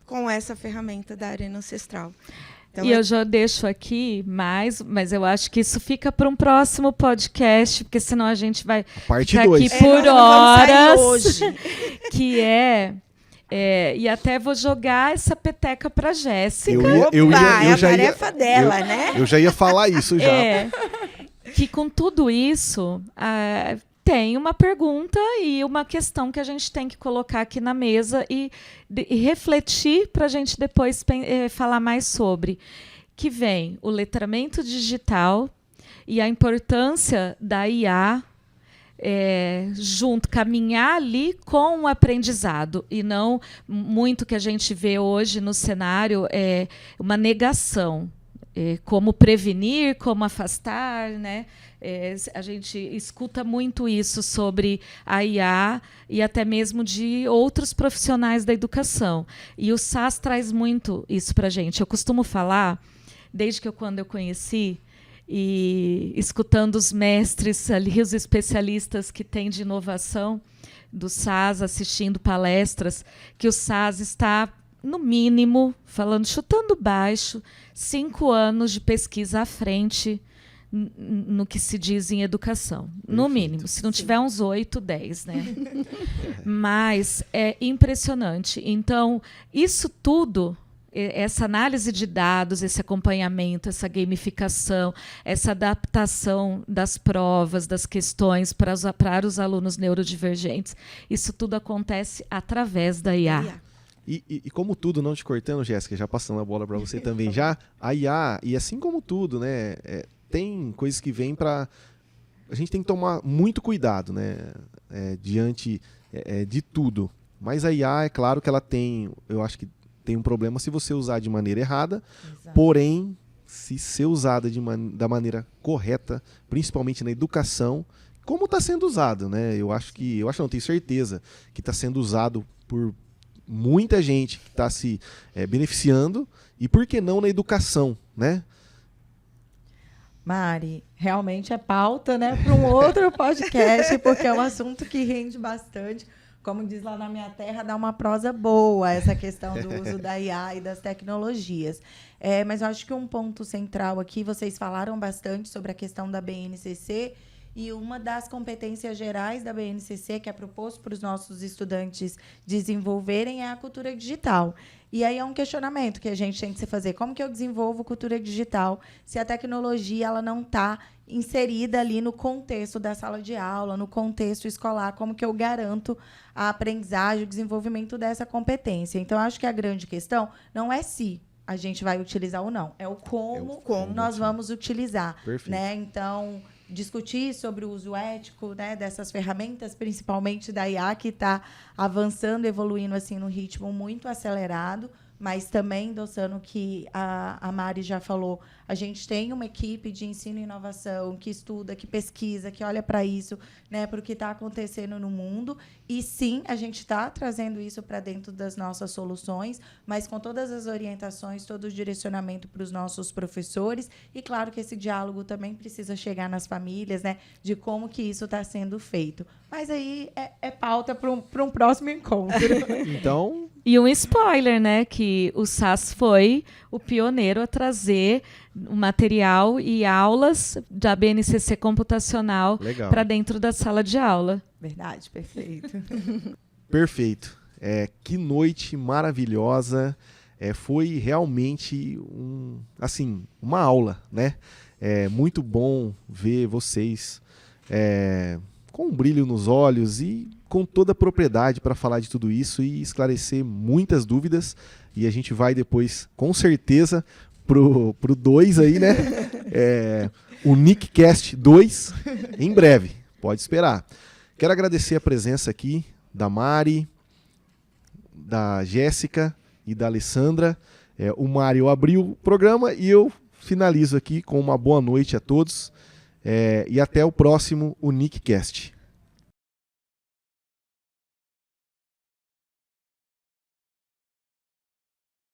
[SPEAKER 3] com essa ferramenta da Arena Ancestral. Então, eu já deixo aqui mais, mas eu acho que isso fica para um próximo podcast, porque senão a gente vai ficar aqui por horas. Hoje. Que e até vou jogar essa peteca para a Jéssica. É a tarefa dela, né?
[SPEAKER 5] Eu já ia falar isso já.
[SPEAKER 2] Que com tudo isso tem uma pergunta e uma questão que a gente tem que colocar aqui na mesa e refletir para a gente depois falar mais sobre. Que vem o letramento digital e a importância da IA caminhar ali com o aprendizado, e não muito que a gente vê hoje no cenário uma negação. Como prevenir, como afastar, né? A gente escuta muito isso sobre a IA e até mesmo de outros profissionais da educação. E o SAS traz muito isso para a gente. Eu costumo falar, desde quando eu conheci, e escutando os mestres ali, os especialistas que têm de inovação do SAS, assistindo palestras, que o SAS está, no mínimo, chutando baixo, 5 anos de pesquisa à frente no que se diz em educação. No mínimo, se não tiver uns 8, 10, né? Mas é impressionante. Então, isso tudo, essa análise de dados, esse acompanhamento, essa gamificação, essa adaptação das provas, das questões para os alunos neurodivergentes, isso tudo acontece através da IA.
[SPEAKER 5] E como tudo, não te cortando, Jéssica, já passando a bola para você também já, a IA, e assim como tudo, né, tem coisas que vêm para... A gente tem que tomar muito cuidado, né, diante de tudo. Mas a IA, é claro que ela tem, eu acho que tem um problema se você usar de maneira errada, exato. Porém, se ser usada da maneira correta, principalmente na educação, como está sendo usado, né? Eu não tenho certeza que está sendo usado por muita gente que está se beneficiando, e por que não na educação, né?
[SPEAKER 4] Mari, realmente é pauta, né, para um outro podcast, porque é um assunto que rende bastante. Como diz lá na minha terra, dá uma prosa boa essa questão do uso da IA e das tecnologias. Mas eu acho que um ponto central aqui, vocês falaram bastante sobre a questão da BNCC, e uma das competências gerais da BNCC, que é proposto para os nossos estudantes desenvolverem, é a cultura digital. E aí é um questionamento que a gente tem que se fazer. Como que eu desenvolvo cultura digital se a tecnologia ela não está inserida ali no contexto da sala de aula, no contexto escolar? Como que eu garanto a aprendizagem, o desenvolvimento dessa competência? Então, acho que a grande questão não é se a gente vai utilizar ou não, é o como nós vamos utilizar.
[SPEAKER 5] Perfeito.
[SPEAKER 4] Né? Então, discutir sobre o uso ético, né, dessas ferramentas, principalmente da IA, que está avançando, evoluindo assim, num ritmo muito acelerado, mas também endossando o que a Mari já falou, a gente tem uma equipe de ensino e inovação que estuda, que pesquisa, que olha para isso, né, para o que está acontecendo no mundo. E, sim, a gente está trazendo isso para dentro das nossas soluções, mas com todas as orientações, todo o direcionamento para os nossos professores. E, claro, que esse diálogo também precisa chegar nas famílias, né, de como que isso está sendo feito. Mas aí é pauta para um próximo encontro.
[SPEAKER 5] Então...
[SPEAKER 2] E um spoiler, né, que o SAS foi o pioneiro a trazer o material e aulas da BNCC computacional para dentro da sala de aula.
[SPEAKER 4] Verdade, perfeito.
[SPEAKER 5] Perfeito. Que noite maravilhosa. Foi realmente uma aula, né? Muito bom ver vocês com um brilho nos olhos e com toda a propriedade para falar de tudo isso e esclarecer muitas dúvidas. E a gente vai depois, com certeza, pro 2 aí, né? O NICCast 2, em breve. Pode esperar. Quero agradecer a presença aqui da Mari, da Jéssica e da Alessandra. O Mário abriu o programa e eu finalizo aqui com uma boa noite a todos. E até o próximo NICCast.